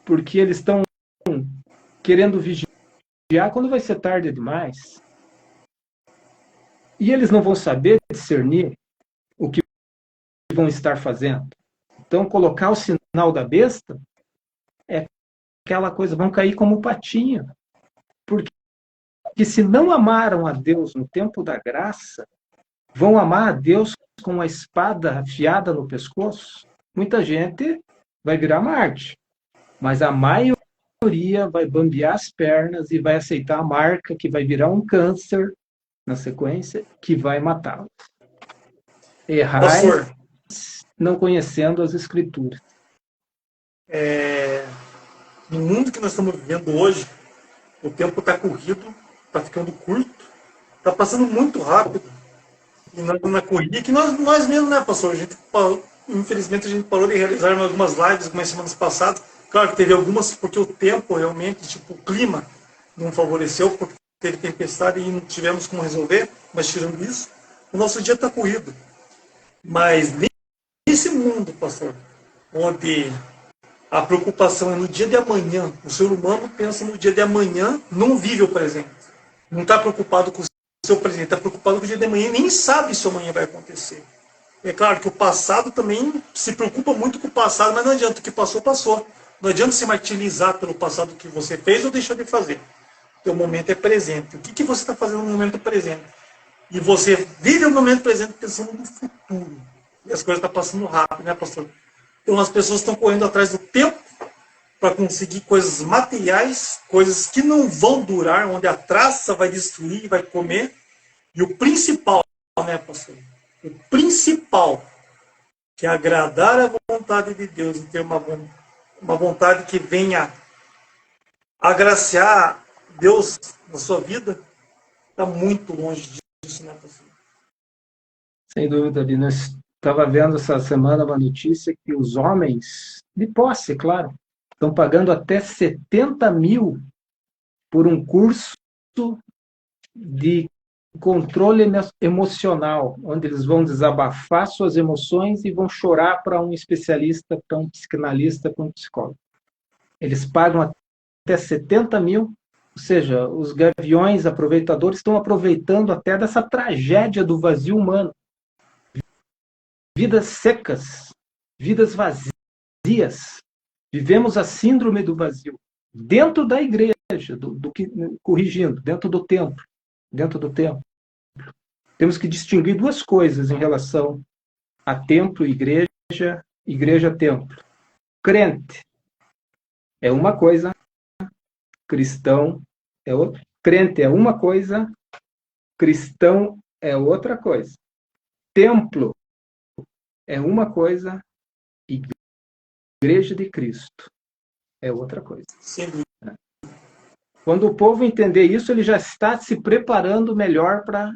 porque eles estão querendo vigiar quando vai ser tarde demais. E eles não vão saber discernir o que vão estar fazendo. Então, colocar o sinal da besta é aquela coisa, vão cair como patinho. Porque se não amaram a Deus no tempo da graça, vão amar a Deus com a espada afiada no pescoço. Muita gente vai virar Marte, mas a maioria vai bambear as pernas e vai aceitar a marca que vai virar um câncer na sequência, que vai matá-los. Errar não conhecendo as Escrituras.
No mundo que nós estamos vivendo hoje, o tempo está corrido, está ficando curto, está passando muito rápido. E nós estamos na corrida, que nós mesmos, né, pastor? Infelizmente a gente parou de realizar algumas lives algumas semanas passadas. Claro que teve algumas porque o tempo realmente, tipo, o clima não favoreceu, porque teve tempestade e não tivemos como resolver, mas tirando isso, o nosso dia está corrido. Mas nesse mundo, pastor, onde a preocupação é no dia de amanhã, o ser humano pensa no dia de amanhã, não vive o presente. Não está preocupado com o seu presente, está preocupado com o dia de amanhã e nem sabe se amanhã vai acontecer. É claro que o passado também se preocupa muito com o passado, mas não adianta, o que passou, passou. Não adianta se martirizar pelo passado que você fez ou deixou de fazer. O teu momento é presente. O que você está fazendo no momento presente? E você vive o momento presente pensando no futuro. E as coisas estão passando rápido, né, pastor? Então as pessoas estão correndo atrás do tempo para conseguir coisas materiais, coisas que não vão durar, onde a traça vai destruir, vai comer. E o principal, né, pastor? O principal, que é agradar a vontade de Deus e ter uma vontade que venha agraciar Deus na sua vida, está muito longe disso, né, pastor?
Sem dúvida, Lina. Estava vendo essa semana uma notícia que os homens, de posse, claro, estão pagando até 70 mil por um curso de controle emocional, onde eles vão desabafar suas emoções e vão chorar para um especialista, para um psicanalista, para um psicólogo. Eles pagam até 70 mil, ou seja, os gaviões aproveitadores estão aproveitando até dessa tragédia do vazio humano. Vidas secas, vidas vazias. Vivemos a síndrome do vazio. Dentro da igreja, corrigindo, dentro do templo. dentro do templo. Temos que distinguir duas coisas em relação a templo, igreja, igreja, templo. Crente é uma coisa, cristão é outra. Crente é uma coisa, cristão é outra coisa. Templo é uma coisa, igreja de Cristo é outra coisa.
Sim.
Quando o povo entender isso, ele já está se preparando melhor para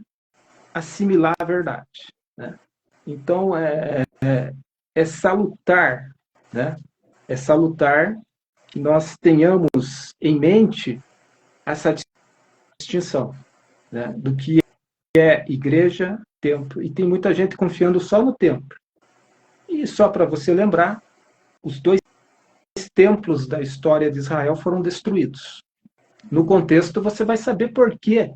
assimilar a verdade, né? Então, é salutar, né? É salutar que nós tenhamos em mente essa distinção, né? Do que é igreja, templo. E tem muita gente confiando só no templo. E só para você lembrar, os dois templos da história de Israel foram destruídos. No contexto, você vai saber por quê.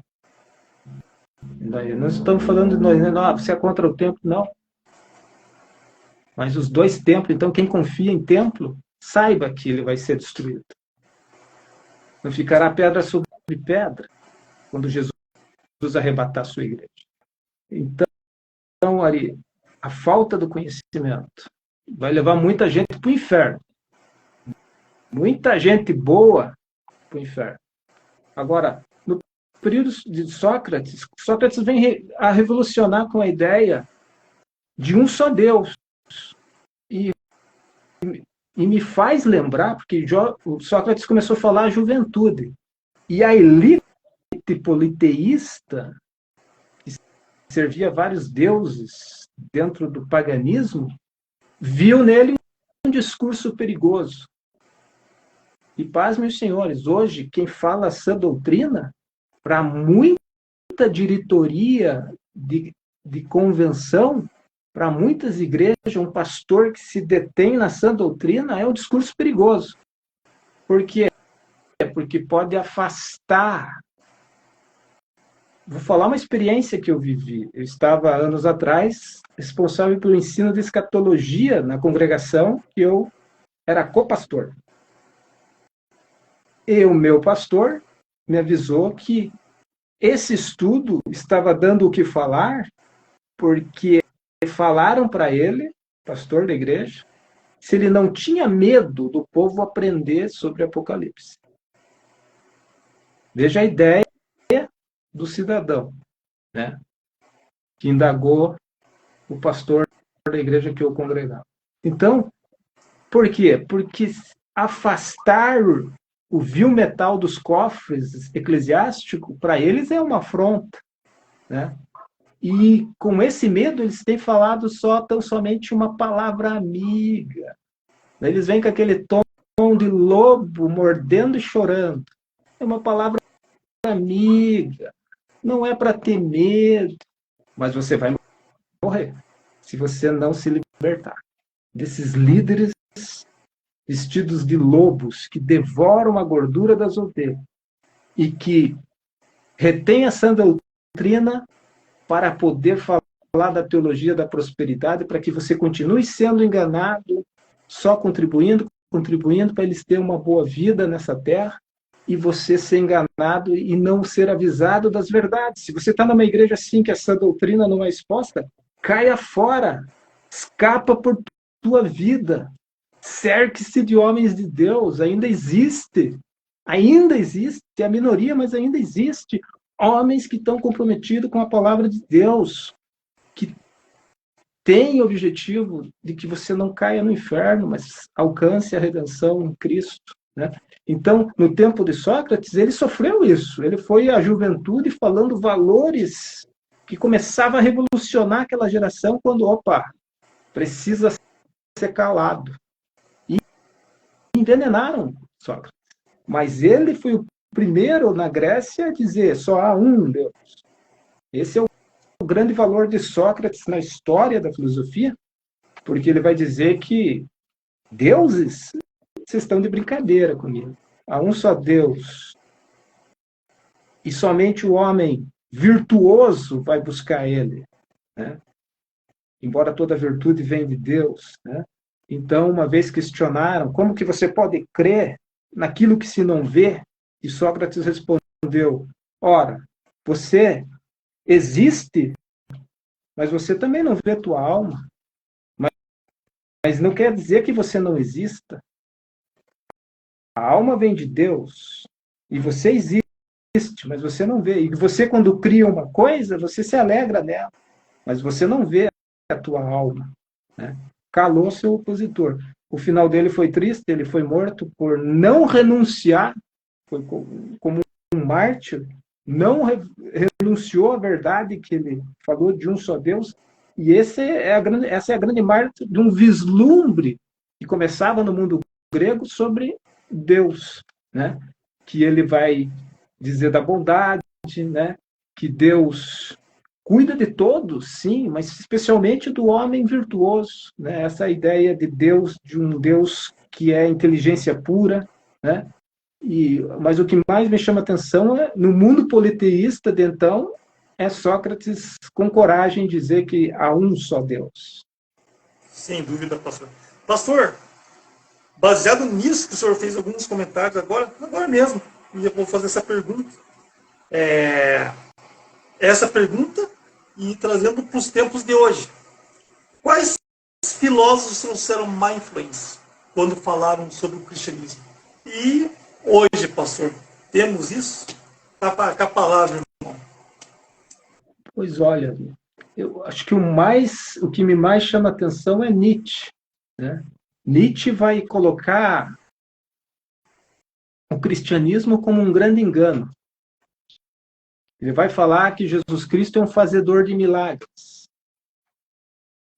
Nós estamos falando de nós, você é contra o templo, não. Mas os dois templos, então quem confia em templo, saiba que ele vai ser destruído. Não ficará pedra sobre pedra quando Jesus arrebatar a sua igreja. Então, Ari, a falta do conhecimento vai levar muita gente para o inferno. Muita gente boa para o inferno. Agora, no período de Sócrates, Sócrates vem a revolucionar com a ideia de um só Deus. E me faz lembrar, porque Sócrates começou a falar a juventude. E a elite politeísta, que servia vários deuses dentro do paganismo, viu nele um discurso perigoso. E paz, meus senhores, hoje quem fala essa doutrina, para muita diretoria de convenção, para muitas igrejas, um pastor que se detém na sã doutrina é um discurso perigoso. Por quê? Porque pode afastar. Vou falar uma experiência que eu vivi. Eu estava, anos atrás, responsável pelo ensino de escatologia na congregação, que eu era copastor. E o meu pastor me avisou que esse estudo estava dando o que falar, porque falaram para ele, pastor da igreja, se ele não tinha medo do povo aprender sobre Apocalipse. Veja a ideia do cidadão, né, que indagou o pastor da igreja que eu congregava. Então, por quê? Porque afastar o vil metal dos cofres eclesiásticos, para eles é uma afronta, né? E com esse medo eles têm falado tão somente uma palavra amiga. Eles vêm com aquele tom de lobo mordendo e chorando. É uma palavra amiga. Não é para ter medo, mas você vai morrer se você não se libertar desses líderes vestidos de lobos que devoram a gordura das ovelhas e que retêm essa doutrina para poder falar da teologia da prosperidade, para que você continue sendo enganado, só contribuindo para eles terem uma boa vida nessa terra, e você ser enganado e não ser avisado das verdades. Se você está numa igreja assim, que essa doutrina não é exposta, caia fora, escapa por tua vida, cerque-se de homens de Deus, ainda existe, é a minoria, mas ainda existe, homens que estão comprometidos com a palavra de Deus, que têm o objetivo de que você não caia no inferno, mas alcance a redenção em Cristo, né? Então, no tempo de Sócrates, ele sofreu isso. Ele foi à juventude falando valores que começava a revolucionar aquela geração quando, precisa ser calado. E envenenaram Sócrates. Mas ele foi o primeiro na Grécia a dizer só há um Deus. Esse é o grande valor de Sócrates na história da filosofia, porque ele vai dizer que deuses, vocês estão de brincadeira comigo. Há um só Deus. E somente o homem virtuoso vai buscar ele, né? Embora toda virtude venha de Deus, né? Então, uma vez questionaram como que você pode crer naquilo que se não vê, e Sócrates respondeu: ora, Você existe, mas você também não vê a tua alma. Mas não quer dizer que você não exista. A alma vem de Deus. E você existe, mas você não vê. E você, quando cria uma coisa, você se alegra nela. Mas você não vê a tua alma. Né? Calou seu opositor. O final dele foi triste, ele foi morto por não renunciar, foi como um mártir, não renunciou à verdade que ele falou de um só Deus. E essa é a grande marca de um vislumbre que começava no mundo grego sobre Deus, né? Que ele vai dizer da bondade, né? Que Deus cuida de todos, sim, mas especialmente do homem virtuoso, né? Essa ideia de Deus, de um Deus que é inteligência pura, né? Mas o que mais me chama a atenção é, no mundo politeísta de então, é Sócrates com coragem dizer que há um só Deus.
Sem dúvida, pastor. Pastor, baseado nisso que o senhor fez alguns comentários agora mesmo, e eu vou fazer essa pergunta. Essa pergunta e trazendo para os tempos de hoje. Quais filósofos trouxeram má influência quando falaram sobre o cristianismo? E hoje, pastor, temos isso? Tá com a palavra, irmão.
Pois olha, eu acho que o que me mais chama a atenção é Nietzsche, né? Nietzsche vai colocar o cristianismo como um grande engano. Ele vai falar que Jesus Cristo é um fazedor de milagres.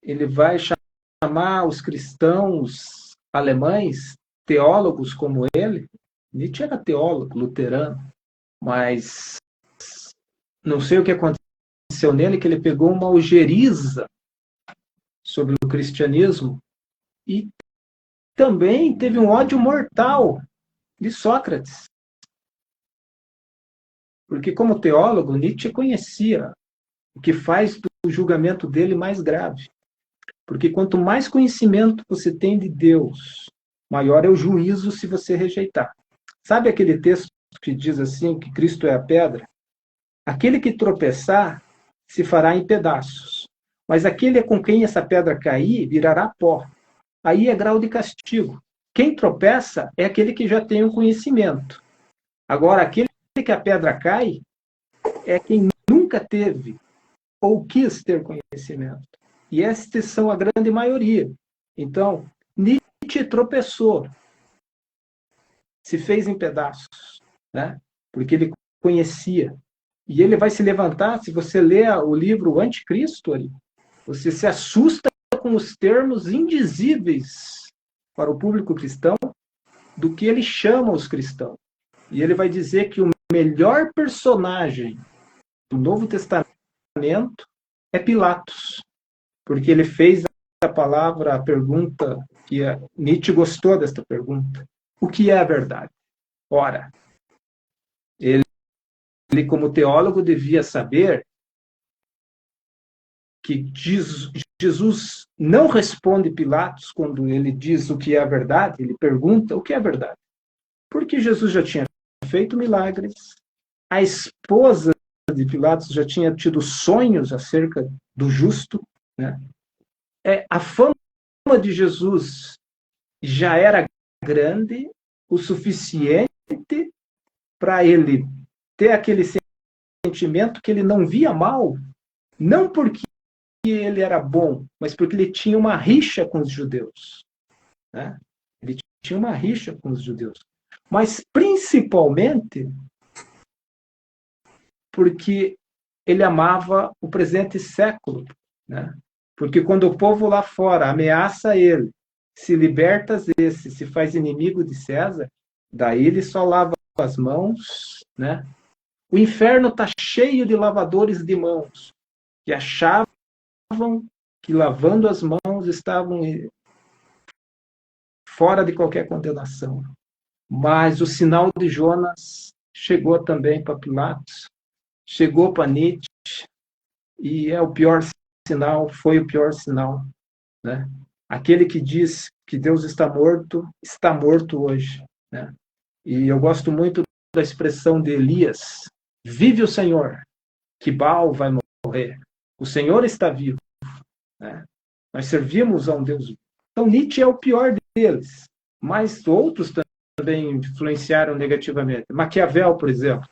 Ele vai chamar os cristãos alemães, teólogos como ele. Nietzsche era teólogo, luterano, mas não sei o que aconteceu nele, que ele pegou uma ojeriza sobre o cristianismo e também teve um ódio mortal de Sócrates. Porque, como teólogo, Nietzsche conhecia o que faz do julgamento dele mais grave. Porque quanto mais conhecimento você tem de Deus, maior é o juízo se você rejeitar. Sabe aquele texto que diz assim, que Cristo é a pedra? Aquele que tropeçar se fará em pedaços, mas aquele com quem essa pedra cair virará pó. Aí é grau de castigo. Quem tropeça é aquele que já tem um conhecimento. Agora, aquele que a pedra cai é quem nunca teve ou quis ter conhecimento. E estes são a grande maioria. Então, Nietzsche tropeçou, se fez em pedaços, né? Porque ele conhecia. E ele vai se levantar, se você ler o livro O Anticristo, você se assusta com os termos indizíveis para o público cristão do que ele chama os cristãos. E ele vai dizer que o melhor personagem do Novo Testamento é Pilatos, porque ele fez a pergunta, que Nietzsche gostou desta pergunta. O que é a verdade? Ora, ele como teólogo devia saber que Jesus não responde Pilatos quando ele diz o que é a verdade, ele pergunta o que é a verdade. Porque Jesus já tinha feito milagres, a esposa de Pilatos já tinha tido sonhos acerca do justo, né? A fama de Jesus já era grande o suficiente para ele ter aquele sentimento que ele não via mal, não porque ele era bom, mas porque ele tinha uma rixa com os judeus, né? Ele tinha uma rixa com os judeus. Mas principalmente porque ele amava o presente século, né? Porque quando o povo lá fora ameaça ele, se liberta desse, se faz inimigo de César, daí ele só lava as mãos, né? O inferno está cheio de lavadores de mãos, que achavam que lavando as mãos estavam fora de qualquer condenação. Mas o sinal de Jonas chegou também para Pilatos, chegou para Nietzsche, e é o pior sinal, foi o pior sinal, né? Aquele que diz que Deus está morto hoje, né? E eu gosto muito da expressão de Elias: vive o Senhor, que Baal vai morrer. O Senhor está vivo. Né? Nós servimos a um Deus vivo. Então, Nietzsche é o pior deles. Mas outros também influenciaram negativamente. Maquiavel, por exemplo.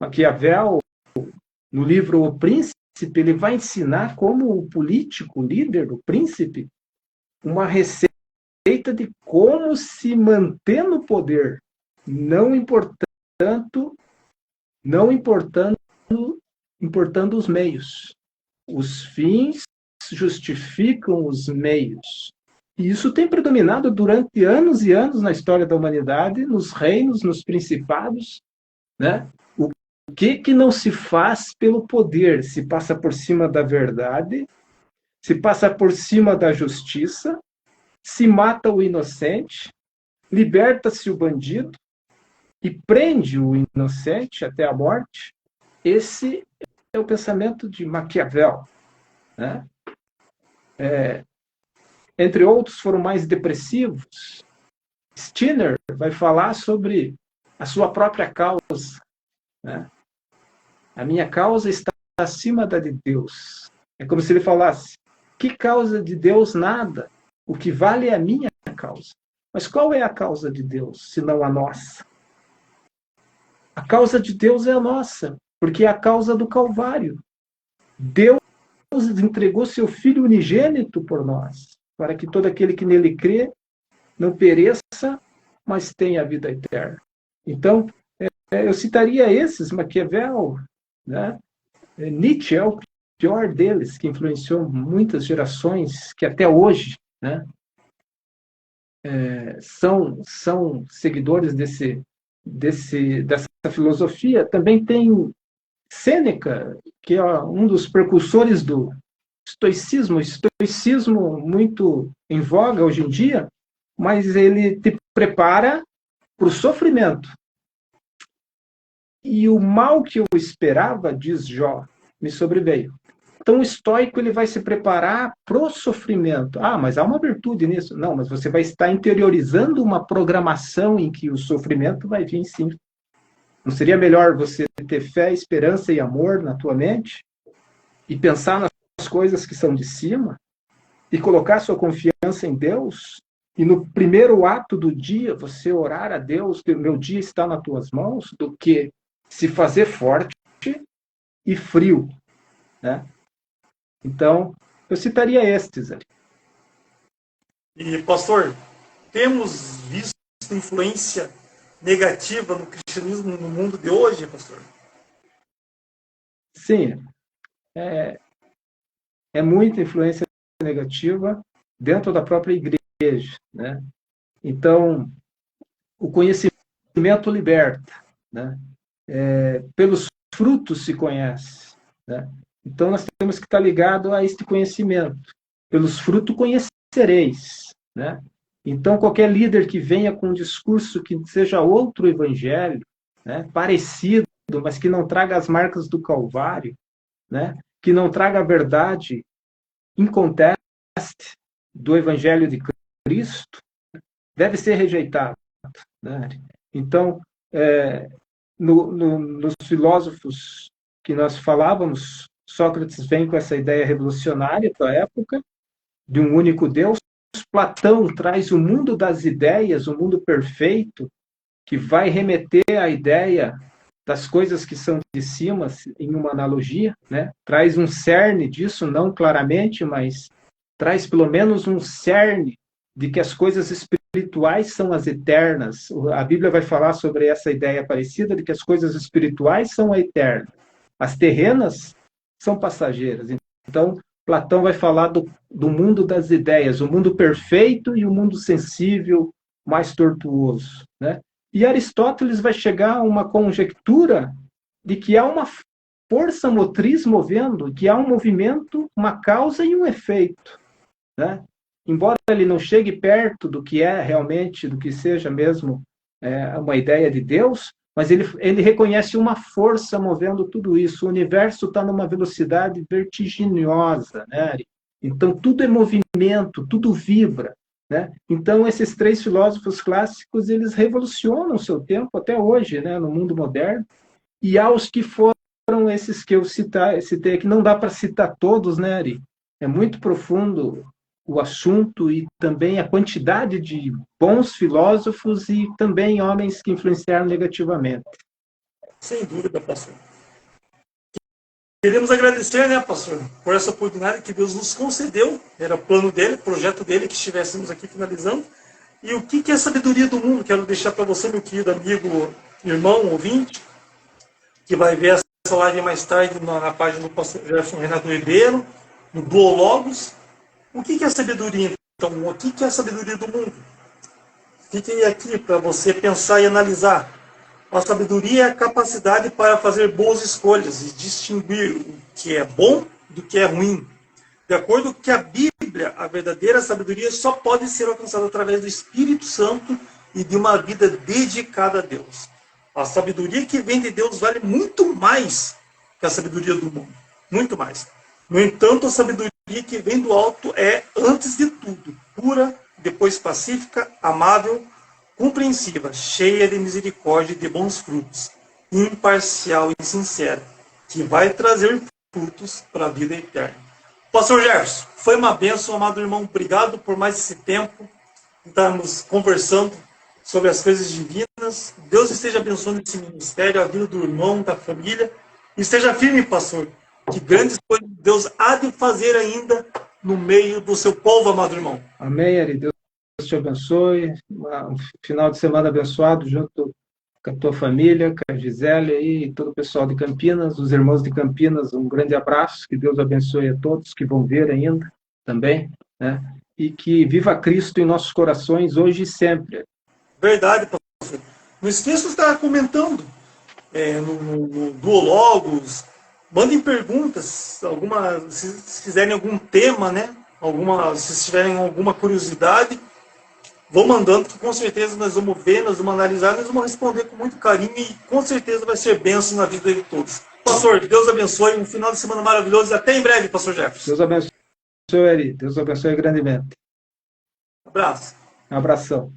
Maquiavel, no livro O Príncipe, ele vai ensinar como o político, o líder, o príncipe, uma receita de como se manter no poder, não importando os meios. Os fins justificam os meios. E isso tem predominado durante anos e anos na história da humanidade, nos reinos, nos principados, né? O que não se faz pelo poder? Se passa por cima da verdade, se passa por cima da justiça, se mata o inocente, liberta-se o bandido e prende o inocente até a morte. Esse é o pensamento de Maquiavel. Né? Entre outros, foram mais depressivos. Skinner vai falar sobre a sua própria causa. Né? A minha causa está acima da de Deus. É como se ele falasse, que causa de Deus? Nada. O que vale é a minha causa. Mas qual é a causa de Deus, se não a nossa? A causa de Deus é a nossa, porque é a causa do Calvário. Deus entregou seu Filho unigênito por nós, para que todo aquele que nele crê não pereça, mas tenha a vida eterna. Então, eu citaria esses, Maquiavel, né? Nietzsche é o pior deles, que influenciou muitas gerações que até hoje, né, são seguidores dessa filosofia. Também tem Sêneca, que é um dos precursores do estoicismo. Estoicismo muito em voga hoje em dia, mas ele te prepara para o sofrimento. E o mal que eu esperava, diz Jó, me sobreveio. Então, o estoico ele vai se preparar para o sofrimento. Ah, mas há uma virtude nisso. Não, mas você vai estar interiorizando uma programação em que o sofrimento vai vir sim. Não seria melhor você ter fé, esperança e amor na tua mente e pensar nas coisas que são de cima e colocar sua confiança em Deus e no primeiro ato do dia você orar a Deus que o meu dia está nas tuas mãos, do que se fazer forte e frio, né? Então, eu citaria estes ali.
E, pastor, temos visto influência negativa no cristianismo no mundo de hoje, pastor?
Sim, é muita influência negativa dentro da própria igreja, né? Então, o conhecimento liberta, né? Pelos frutos se conhece, né? Então, nós temos que estar ligados a este conhecimento. Pelos frutos conhecereis, né? Então, qualquer líder que venha com um discurso que seja outro evangelho, né, parecido, mas que não traga as marcas do Calvário, né, que não traga a verdade em contraste do evangelho de Cristo, deve ser rejeitado. Né? Então, nos filósofos que nós falávamos, Sócrates vem com essa ideia revolucionária da época, de um único Deus. Platão traz o mundo das ideias, o mundo perfeito, que vai remeter à ideia das coisas que são de cima, em uma analogia, né? Traz um cerne disso, não claramente, mas traz pelo menos um cerne de que as coisas espirituais são as eternas. A Bíblia vai falar sobre essa ideia parecida, de que as coisas espirituais são a eterna. As terrenas são passageiras. Então, Platão vai falar do mundo das ideias, o mundo perfeito e o mundo sensível, mais tortuoso, né? E Aristóteles vai chegar a uma conjectura de que há uma força motriz movendo, que há um movimento, uma causa e um efeito, né? Embora ele não chegue perto do que é realmente, do que seja mesmo uma ideia de Deus, mas ele reconhece uma força movendo tudo isso. O universo está numa velocidade vertiginosa, né? Então, tudo é movimento, tudo vibra, né? Então, esses três filósofos clássicos, eles revolucionam o seu tempo até hoje, né, no mundo moderno, e há os que foram foram esses que eu citei aqui. Não dá para citar todos, né, Ari? É muito profundo o assunto e também a quantidade de bons filósofos e também homens que influenciaram negativamente.
Sem dúvida, pastor. Queremos agradecer, né, pastor, por essa oportunidade que Deus nos concedeu. Era o plano dele, projeto dele, que estivéssemos aqui finalizando. E o que é a sabedoria do mundo? Quero deixar para você, meu querido amigo, irmão, ouvinte, que vai ver essa live mais tarde na página do pastor Jefferson Renato Ribeiro, no Duologos. O que é a sabedoria, então? O que é a sabedoria do mundo? Fique aqui para você pensar e analisar. A sabedoria é a capacidade para fazer boas escolhas e distinguir o que é bom do que é ruim. De acordo com a Bíblia, a verdadeira sabedoria só pode ser alcançada através do Espírito Santo e de uma vida dedicada a Deus. A sabedoria que vem de Deus vale muito mais que a sabedoria do mundo. Muito mais. No entanto, a sabedoria que vem do alto é, antes de tudo, pura, depois pacífica, amável, compreensiva, cheia de misericórdia e de bons frutos, imparcial e sincera, que vai trazer frutos para a vida eterna. Pastor Jefferson, foi uma bênção, amado irmão. Obrigado por mais esse tempo. Estamos conversando sobre as coisas divinas. Deus esteja abençoando esse ministério, a vida do irmão, da família. E esteja firme, pastor, que grandes coisas Deus há de fazer ainda no meio do seu povo, amado irmão.
Amém, Ari. Deus te abençoe. Um final de semana abençoado junto com a tua família, com a Gisele e todo o pessoal de Campinas, os irmãos de Campinas, um grande abraço, que Deus abençoe a todos que vão ver ainda também, né? E que viva Cristo em nossos corações hoje e sempre.
Verdade, pastor. Não esqueça de estar comentando no Duologos, mandem perguntas, se fizerem algum tema, né? Se tiverem alguma curiosidade, vão mandando, que com certeza nós vamos ver, nós vamos analisar, nós vamos responder com muito carinho e com certeza vai ser bênção na vida de todos. Pastor, Deus abençoe, um final de semana maravilhoso e até em breve, pastor Jefferson.
Deus abençoe, Ari. Deus abençoe grandemente.
Abraço.
Um abração.